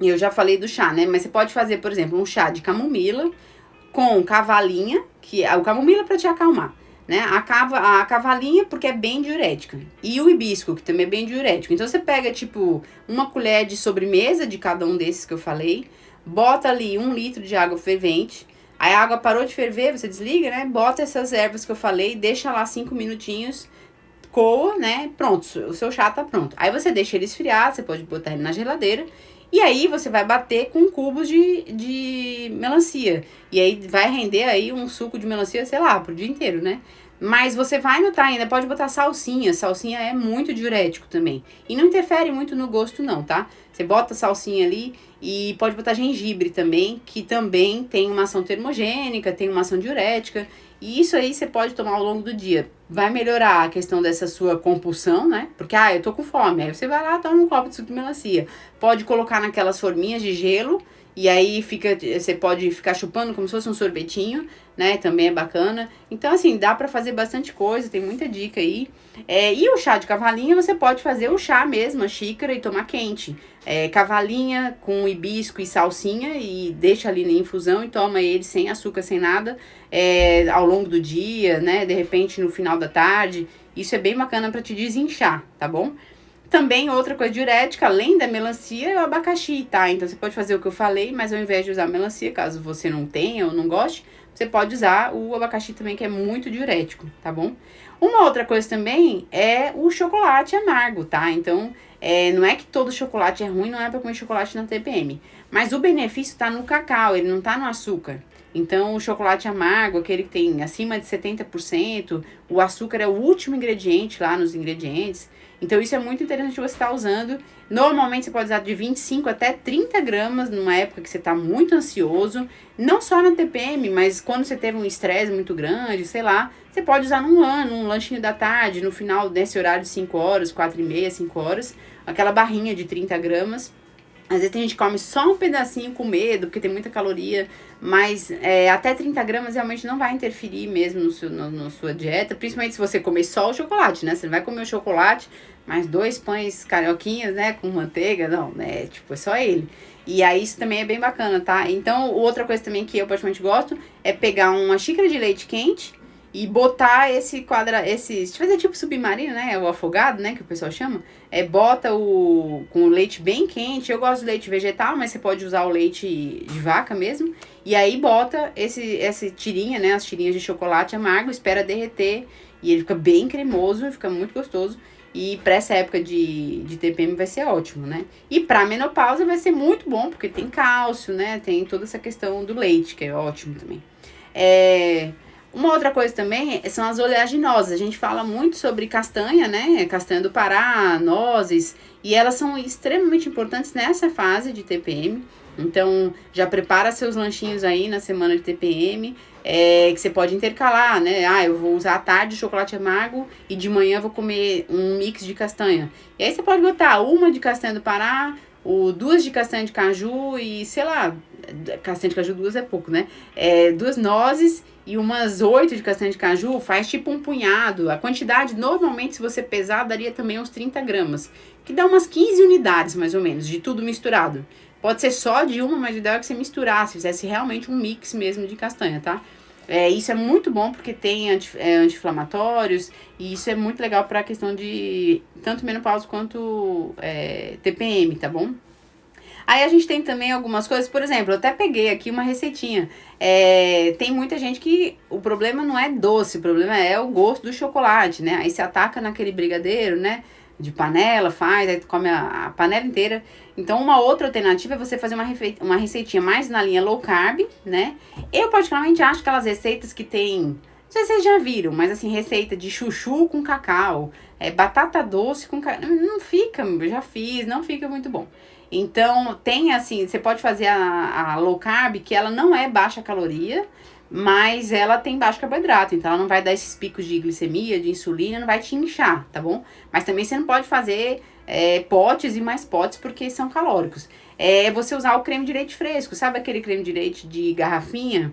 eu já falei do chá, né, mas você pode fazer, por exemplo, um chá de camomila com cavalinha, que o camomila é para te acalmar, né? A cavalinha, porque é bem diurética. E o hibisco, que também é bem diurético. Então, você pega, tipo, uma colher de sobremesa de cada um desses que eu falei, bota ali 1 litro de água fervente, aí a água parou de ferver, você desliga, né? Bota essas ervas que eu falei, deixa lá 5 minutinhos, coa, né? Pronto, o seu chá tá pronto. Aí você deixa ele esfriar, você pode botar ele na geladeira, e aí você vai bater com cubos de melancia. E aí vai render aí um suco de melancia, sei lá, pro dia inteiro, né? Mas você vai notar ainda, pode botar salsinha. Salsinha é muito diurético também. E não interfere muito no gosto não, tá? Você bota salsinha ali e pode botar gengibre também, que também tem uma ação termogênica, tem uma ação diurética. E isso aí você pode tomar ao longo do dia. Vai melhorar a questão dessa sua compulsão, né? Porque, eu tô com fome. Aí você vai lá, toma um copo de suco de melancia. Pode colocar naquelas forminhas de gelo. E aí você pode ficar chupando como se fosse um sorvetinho, né? Também é bacana. Então, assim, dá pra fazer bastante coisa, tem muita dica aí. E o chá de cavalinha, você pode fazer o chá mesmo, a xícara, e tomar quente. Cavalinha com hibisco e salsinha, e deixa ali na infusão e toma ele sem açúcar, sem nada, ao longo do dia, né? De repente no final da tarde. Isso é bem bacana pra te desinchar, tá bom? também outra coisa diurética, além da melancia, é o abacaxi, tá? Então você pode fazer o que eu falei, mas ao invés de usar melancia, caso você não tenha ou não goste, você pode usar o abacaxi também, que é muito diurético, tá bom? Uma outra coisa também é o chocolate amargo, tá? Então, não é que todo chocolate é ruim, não é pra comer chocolate na TPM. Mas o benefício tá no cacau, ele não tá no açúcar. Então, o chocolate amargo, aquele que tem acima de 70%, o açúcar é o último ingrediente lá nos ingredientes. Então, isso é muito interessante você estar usando. Normalmente, você pode usar de 25 até 30 gramas numa época que você está muito ansioso. Não só na TPM, mas quando você teve um estresse muito grande, sei lá, você pode usar num lanchinho da tarde, no final desse horário de 5 horas, 4h30, 5 horas, aquela barrinha de 30 gramas. Às vezes a gente come só um pedacinho com medo, porque tem muita caloria, mas até 30 gramas realmente não vai interferir mesmo na sua dieta, principalmente se você comer só o chocolate, né? Você não vai comer o chocolate, mais 2 pães carioquinhas, né, com manteiga, não, né? Tipo, é só ele. E aí isso também é bem bacana, tá? Então, outra coisa também que eu particularmente gosto é pegar uma xícara de leite quente e botar fazer tipo submarino, né, o afogado, né, que o pessoal chama, bota com o leite bem quente. Eu gosto do leite vegetal, mas você pode usar o leite de vaca mesmo, e aí bota essa tirinha, né, as tirinhas de chocolate amargo, espera derreter, e ele fica bem cremoso, fica muito gostoso, e pra essa época de TPM vai ser ótimo, né, e pra menopausa vai ser muito bom, porque tem cálcio, né, tem toda essa questão do leite, que é ótimo também. Uma outra coisa também são as oleaginosas. A gente fala muito sobre castanha, né? Castanha do Pará, nozes, e elas são extremamente importantes nessa fase de TPM. Então, já prepara seus lanchinhos aí na semana de TPM, que você pode intercalar, né? Eu vou usar à tarde chocolate amargo e de manhã vou comer um mix de castanha. E aí você pode botar uma de castanha do Pará, ou 2 de castanha de caju e, sei lá, castanha de caju 2 é pouco, né? 2 nozes e umas 8 de castanha de caju, faz tipo um punhado. A quantidade, normalmente, se você pesar, daria também uns 30 gramas, que dá umas 15 unidades, mais ou menos, de tudo misturado. Pode ser só de uma, mas o ideal é que você misturasse, fizesse realmente um mix mesmo de castanha, tá? Isso é muito bom porque tem anti-inflamatórios, e isso é muito legal para a questão de tanto menopausa quanto TPM, tá bom? Aí a gente tem também algumas coisas, por exemplo, eu até peguei aqui uma receitinha. Tem muita gente que o problema não é doce, o problema é o gosto do chocolate, né? Aí você ataca naquele brigadeiro, né? De panela, aí tu come a panela inteira. Então, uma outra alternativa é você fazer uma receitinha mais na linha low carb, né? Eu particularmente acho que aquelas receitas que tem, não sei se vocês já viram, mas assim, receita de chuchu com cacau, batata doce com cacau, não fica, eu já fiz, não fica muito bom. Então, tem assim, você pode fazer a low carb, que ela não é baixa caloria, mas ela tem baixo carboidrato, então ela não vai dar esses picos de glicemia, de insulina, não vai te inchar, tá bom? Mas também você não pode fazer potes e mais potes, porque são calóricos. Você usar o creme de leite fresco, sabe aquele creme de leite de garrafinha?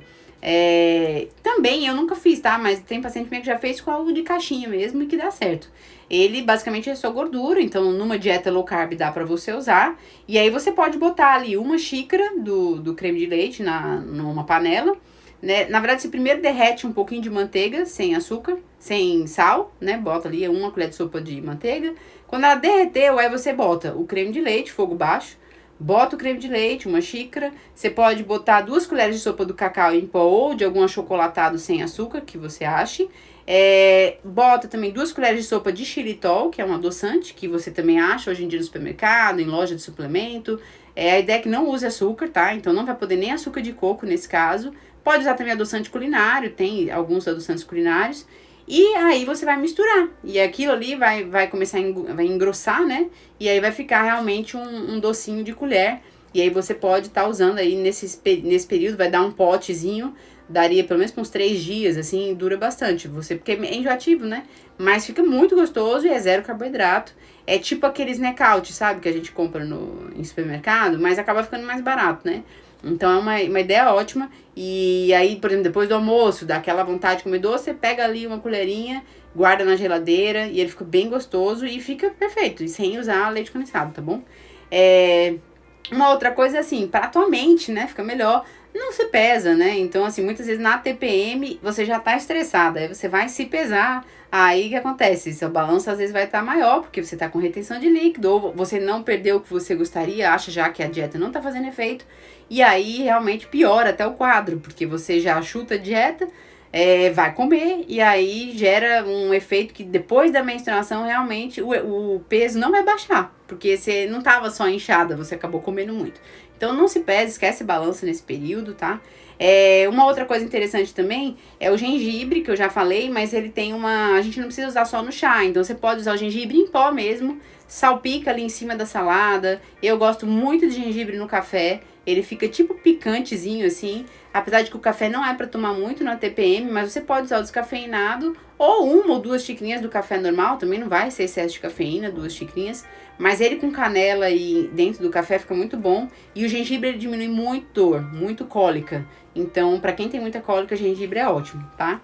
Também eu nunca fiz, tá? Mas tem paciente meu que já fez com algo de caixinha mesmo e que dá certo. Ele basicamente é só gordura, então numa dieta low carb dá pra você usar. E aí você pode botar ali uma xícara do creme de leite numa panela, né? Na verdade, você primeiro derrete um pouquinho de manteiga, sem açúcar, sem sal, né? Bota ali 1 colher de sopa de manteiga. Quando ela derreteu, aí você bota o creme de leite, fogo baixo. Bota o creme de leite, uma xícara. Você pode botar 2 colheres de sopa do cacau em pó ou de algum achocolatado sem açúcar, que você ache. Bota também 2 colheres de sopa de xilitol, que é um adoçante, que você também acha hoje em dia no supermercado, em loja de suplemento. A ideia é que não use açúcar, tá? Então não vai poder nem açúcar de coco nesse caso. Pode usar também adoçante culinário, tem alguns adoçantes culinários. E aí você vai misturar. E aquilo ali vai começar vai engrossar, né? E aí vai ficar realmente um docinho de colher. E aí você pode estar usando aí nesse período, vai dar um potezinho. Daria pelo menos uns 3 dias, assim, dura bastante. Porque é enjoativo, né? Mas fica muito gostoso e é 0 carboidrato. É tipo aqueles snack-out, sabe? Que a gente compra em supermercado, mas acaba ficando mais barato, né? Então é uma ideia ótima. E aí, por exemplo, depois do almoço, dá aquela vontade de comer doce, você pega ali uma colherinha, guarda na geladeira e ele fica bem gostoso e fica perfeito. E sem usar leite condensado, tá bom? Uma outra coisa assim, pra tua mente, né? Fica melhor. não se pesa, né? Então, assim, muitas vezes na TPM você já tá estressada, aí você vai se pesar, aí o que acontece? Seu balanço às vezes vai estar maior, porque você tá com retenção de líquido, ou você não perdeu o que você gostaria, acha já que a dieta não tá fazendo efeito, e aí realmente piora até o quadro, porque você já chuta a dieta, vai comer, e aí gera um efeito que depois da menstruação realmente o peso não vai baixar, porque você não tava só inchada, você acabou comendo muito. Então não se pese, esquece balança nesse período, tá? Uma outra coisa interessante também é o gengibre, que eu já falei, mas ele tem uma... A gente não precisa usar só no chá, então você pode usar o gengibre em pó mesmo, salpica ali em cima da salada. Eu gosto muito de gengibre no café, ele fica tipo picantezinho assim, apesar de que o café não é para tomar muito na TPM, mas você pode usar o descafeinado ou 1 ou 2 xicrinhas do café normal, também não vai ser excesso de cafeína, 2 xicrinhas. Mas ele com canela e dentro do café fica muito bom. E o gengibre ele diminui muito dor, muito cólica. Então, pra quem tem muita cólica, gengibre é ótimo, tá?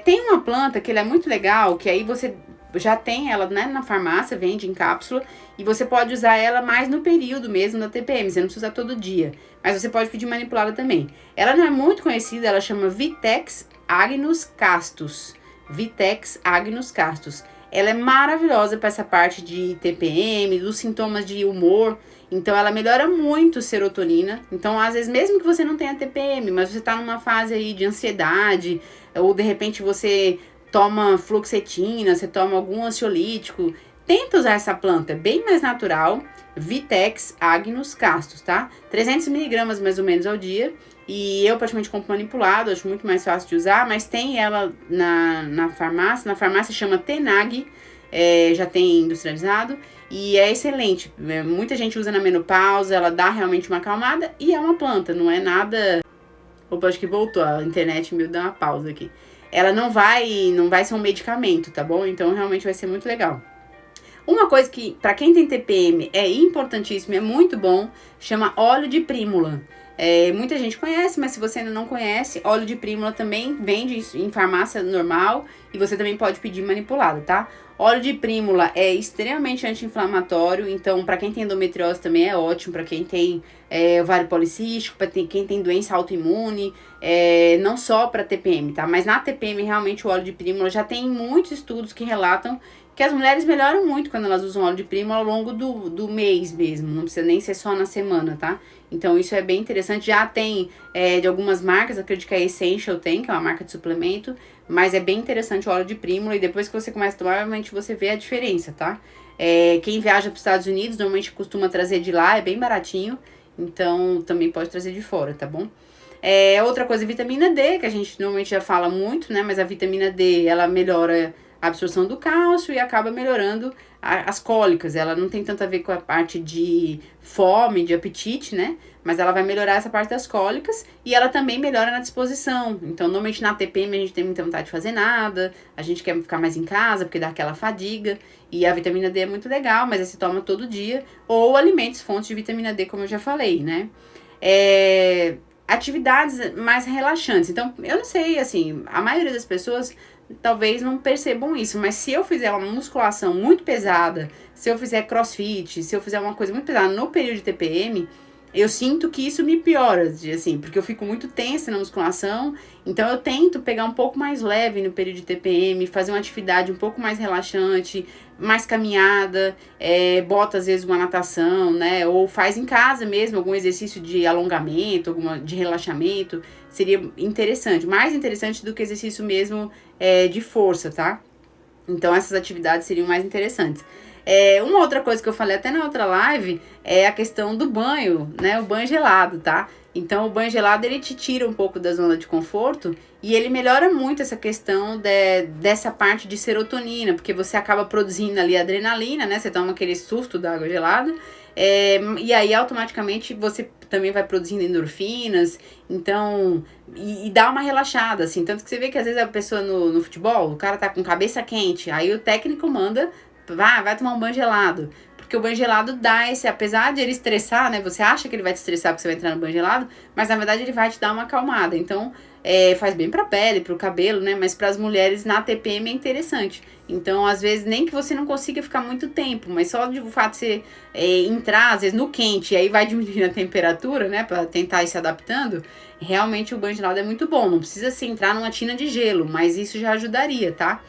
Tem uma planta que ela é muito legal, que aí você já tem ela, né, na farmácia, vende em cápsula. E você pode usar ela mais no período mesmo da TPM, você não precisa usar todo dia. Mas você pode pedir manipulada também. Ela não é muito conhecida, ela chama Vitex agnus castus. Vitex agnus castus. Ela é maravilhosa para essa parte de TPM, dos sintomas de humor. Então, ela melhora muito a serotonina. Então, às vezes, mesmo que você não tenha TPM, mas você tá numa fase aí de ansiedade, ou de repente você toma fluoxetina, você toma algum ansiolítico, tenta usar essa planta, é bem mais natural. Vitex agnus castus, tá? 300 miligramas mais ou menos ao dia. E eu praticamente compro manipulado, acho muito mais fácil de usar, mas tem ela na farmácia. Na farmácia chama Tenag, já tem industrializado e é excelente. Muita gente usa na menopausa, ela dá realmente uma acalmada e é uma planta, não é nada... Opa, acho que voltou, a internet me deu uma pausa aqui. Ela não vai ser um medicamento, tá bom? Então realmente vai ser muito legal. Uma coisa que, para quem tem TPM, é importantíssimo, é muito bom, chama óleo de prímula. Muita gente conhece, mas se você ainda não conhece, óleo de prímula também vende em farmácia normal e você também pode pedir manipulado, tá? Óleo de prímula é extremamente anti-inflamatório, então para quem tem endometriose também é ótimo, para quem tem ovário policístico, para quem tem doença autoimune, não só para TPM, tá? Mas na TPM realmente o óleo de prímula já tem muitos estudos que relatam que as mulheres melhoram muito quando elas usam óleo de prímula ao longo do mês mesmo, não precisa nem ser só na semana, tá? Então isso é bem interessante, já tem de algumas marcas, acredito que a Essential tem, que é uma marca de suplemento, mas é bem interessante o óleo de prímula e depois que você começa a tomar, realmente você vê a diferença, tá? Quem viaja para os Estados Unidos normalmente costuma trazer de lá, é bem baratinho, então também pode trazer de fora, tá bom? Outra coisa, vitamina D, que a gente normalmente já fala muito, né? Mas a vitamina D, ela melhora a absorção do cálcio e acaba melhorando as cólicas. Ela não tem tanto a ver com a parte de fome, de apetite, né? Mas ela vai melhorar essa parte das cólicas e ela também melhora na disposição. Então, normalmente na TPM a gente tem muita vontade de fazer nada, a gente quer ficar mais em casa porque dá aquela fadiga. E a vitamina D é muito legal, mas você toma todo dia. Ou alimentos, fontes de vitamina D, como eu já falei, né? Atividades mais relaxantes. Então, eu não sei, assim, a maioria das pessoas talvez não percebam isso, mas se eu fizer uma musculação muito pesada, se eu fizer crossfit, se eu fizer uma coisa muito pesada no período de TPM, eu sinto que isso me piora, assim, porque eu fico muito tensa na musculação, então eu tento pegar um pouco mais leve no período de TPM, fazer uma atividade um pouco mais relaxante, mais caminhada, bota às vezes uma natação, né, ou faz em casa mesmo algum exercício de alongamento, de relaxamento, seria interessante, mais interessante do que exercício mesmo de força, tá? Então essas atividades seriam mais interessantes. Uma outra coisa que eu falei até na outra live é a questão do banho, né? O banho gelado, tá? Então, o banho gelado, ele te tira um pouco da zona de conforto e ele melhora muito essa questão dessa parte de serotonina, porque você acaba produzindo ali adrenalina, né? Você toma aquele susto da água gelada, e aí automaticamente você também vai produzindo endorfinas, então, e dá uma relaxada, assim, tanto que você vê que às vezes a pessoa no futebol, o cara tá com cabeça quente, aí o técnico manda, vai tomar um banho gelado, porque o banho gelado dá esse, apesar de ele estressar, né, você acha que ele vai te estressar porque você vai entrar no banho gelado, mas na verdade ele vai te dar uma acalmada, então faz bem pra pele, pro cabelo, né? Mas para as mulheres na TPM é interessante. Então, às vezes, nem que você não consiga ficar muito tempo, mas só de o fato de você entrar, às vezes, no quente, e aí vai diminuindo a temperatura, né? Pra tentar ir se adaptando, realmente o banho gelado é muito bom. Não precisa se entrar numa tina de gelo, mas isso já ajudaria, tá?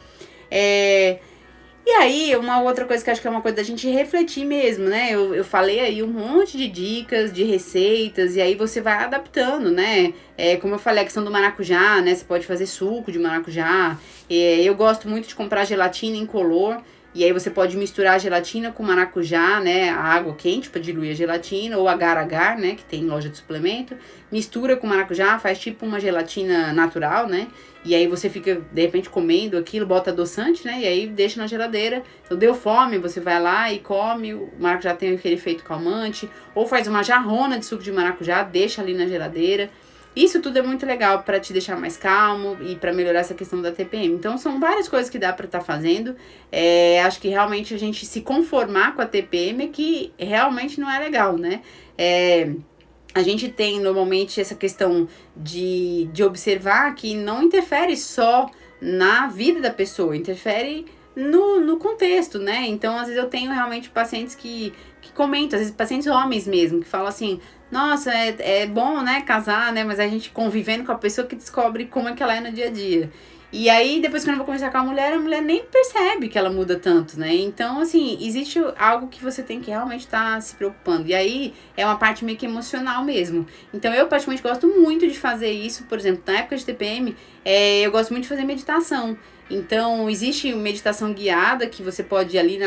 E aí, uma outra coisa que acho que é uma coisa da gente refletir mesmo, né? Eu falei aí um monte de dicas, de receitas, e aí você vai adaptando, né? Como eu falei, a questão do maracujá, né? Você pode fazer suco de maracujá. Eu gosto muito de comprar gelatina incolor. E aí você pode misturar a gelatina com maracujá, né? A água quente para diluir a gelatina, ou agar-agar, né? Que tem em loja de suplemento. Mistura com maracujá, faz tipo uma gelatina natural, né? E aí você fica, de repente, comendo aquilo, bota adoçante, né? E aí deixa na geladeira. Então deu fome, você vai lá e come. O maracujá tem aquele efeito calmante. Ou faz uma jarrona de suco de maracujá, deixa ali na geladeira. Isso tudo é muito legal para te deixar mais calmo e para melhorar essa questão da TPM. Então, são várias coisas que dá para estar fazendo. Acho que realmente a gente se conformar com a TPM é que realmente não é legal, né? A gente tem normalmente essa questão de observar que não interfere só na vida da pessoa, interfere no contexto, né? Então, às vezes eu tenho realmente pacientes que comentam, às vezes pacientes homens mesmo, que falam assim, nossa, é bom, né, casar, né, mas a gente convivendo com a pessoa que descobre como é que ela é no dia a dia. E aí, depois quando eu vou conversar com a mulher nem percebe que ela muda tanto, né? Então, assim, existe algo que você tem que realmente estar se preocupando. E aí, é uma parte meio que emocional mesmo. Então, eu particularmente gosto muito de fazer isso. Por exemplo, na época de TPM, eu gosto muito de fazer meditação. Então, existe meditação guiada que você pode ir ali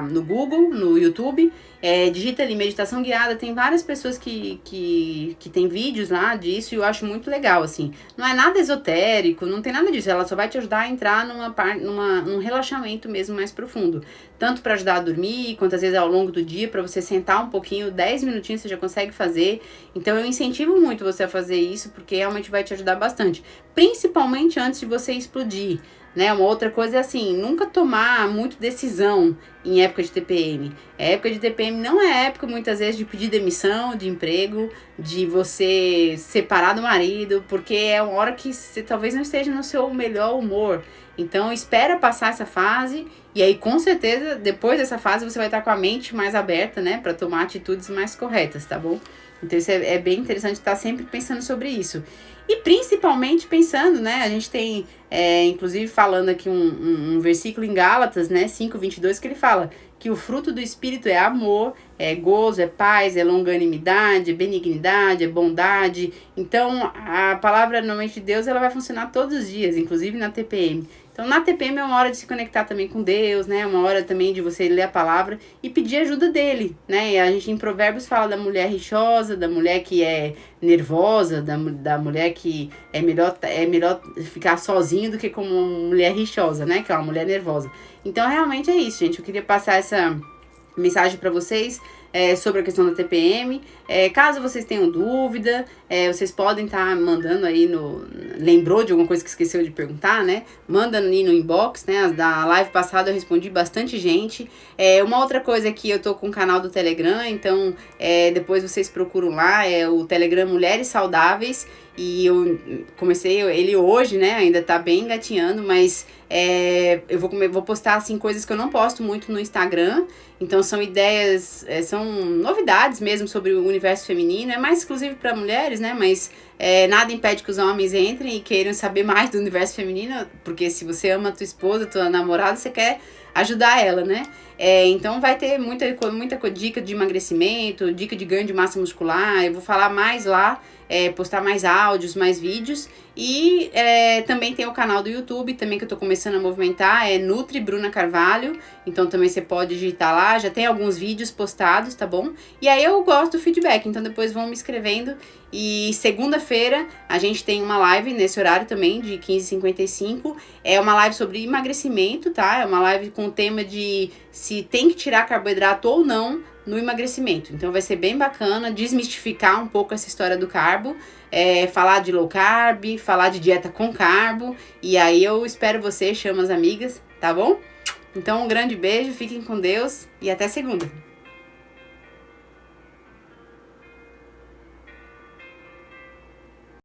no Google, no YouTube, digita ali meditação guiada, tem várias pessoas que tem vídeos lá disso e eu acho muito legal, assim. Não é nada esotérico, não tem nada disso, ela só vai te ajudar a entrar num relaxamento mesmo mais profundo. Tanto para ajudar a dormir, quanto às vezes ao longo do dia, para você sentar um pouquinho, 10 minutinhos você já consegue fazer. Então eu incentivo muito você a fazer isso, porque realmente vai te ajudar bastante. Principalmente antes de você explodir. Né? Uma outra coisa é assim, nunca tomar muito decisão em época de TPM. A época de TPM não é época, muitas vezes, de pedir demissão de emprego, de você separar do marido, porque é uma hora que você talvez não esteja no seu melhor humor. Então, espera passar essa fase e aí, com certeza, depois dessa fase, você vai estar com a mente mais aberta, né? Para tomar atitudes mais corretas, tá bom? Então, isso é bem interessante estar sempre pensando sobre isso. E principalmente pensando, né, a gente tem, inclusive falando aqui um versículo em Gálatas, né, 5:22, que ele fala que o fruto do Espírito é amor, é gozo, é paz, é longanimidade, é benignidade, é bondade. Então, a palavra, normalmente, de Deus, ela vai funcionar todos os dias, inclusive na TPM. Então, na TPM é uma hora de se conectar também com Deus, né? Uma hora também de você ler a palavra e pedir ajuda dele, né? E a gente em Provérbios fala da mulher rixosa, da mulher que é nervosa, da mulher que é melhor ficar sozinho do que como uma mulher rixosa, né? Que é uma mulher nervosa. Então, realmente é isso, gente. Eu queria passar essa mensagem para vocês sobre a questão da TPM. Caso vocês tenham dúvida, vocês podem estar mandando aí lembrou de alguma coisa que esqueceu de perguntar, né? Manda ali no inbox, né? Da live passada eu respondi bastante gente. Uma outra coisa é que eu tô com o canal do Telegram, então depois vocês procuram lá, o Telegram Mulheres Saudáveis. E eu comecei ele hoje, né? Ainda tá bem engatinhando, mas eu vou postar assim coisas que eu não posto muito no Instagram. Então são ideias, são novidades mesmo sobre o universo feminino. É mais exclusivo para mulheres, né? Mas nada impede que os homens entrem e queiram saber mais do universo feminino, porque se você ama a tua esposa, tua namorada, você quer ajudar ela, né? Então vai ter muita dica de emagrecimento, dica de ganho de massa muscular. Eu vou falar mais lá, postar mais áudios, mais vídeos. E também tem o canal do YouTube, também que eu tô começando a movimentar, Nutri Bruna Carvalho. Então também você pode digitar lá, já tem alguns vídeos postados, tá bom? E aí eu gosto do feedback, então depois vão me escrevendo. E segunda-feira a gente tem uma live nesse horário também, de 15h55. É uma live sobre emagrecimento, tá? É uma live com o tema de se tem que tirar carboidrato ou não no emagrecimento. Então vai ser bem bacana desmistificar um pouco essa história do carbo, falar de low carb, falar de dieta com carbo. E aí eu espero você, chama as amigas, tá bom? Então um grande beijo, fiquem com Deus e até segunda.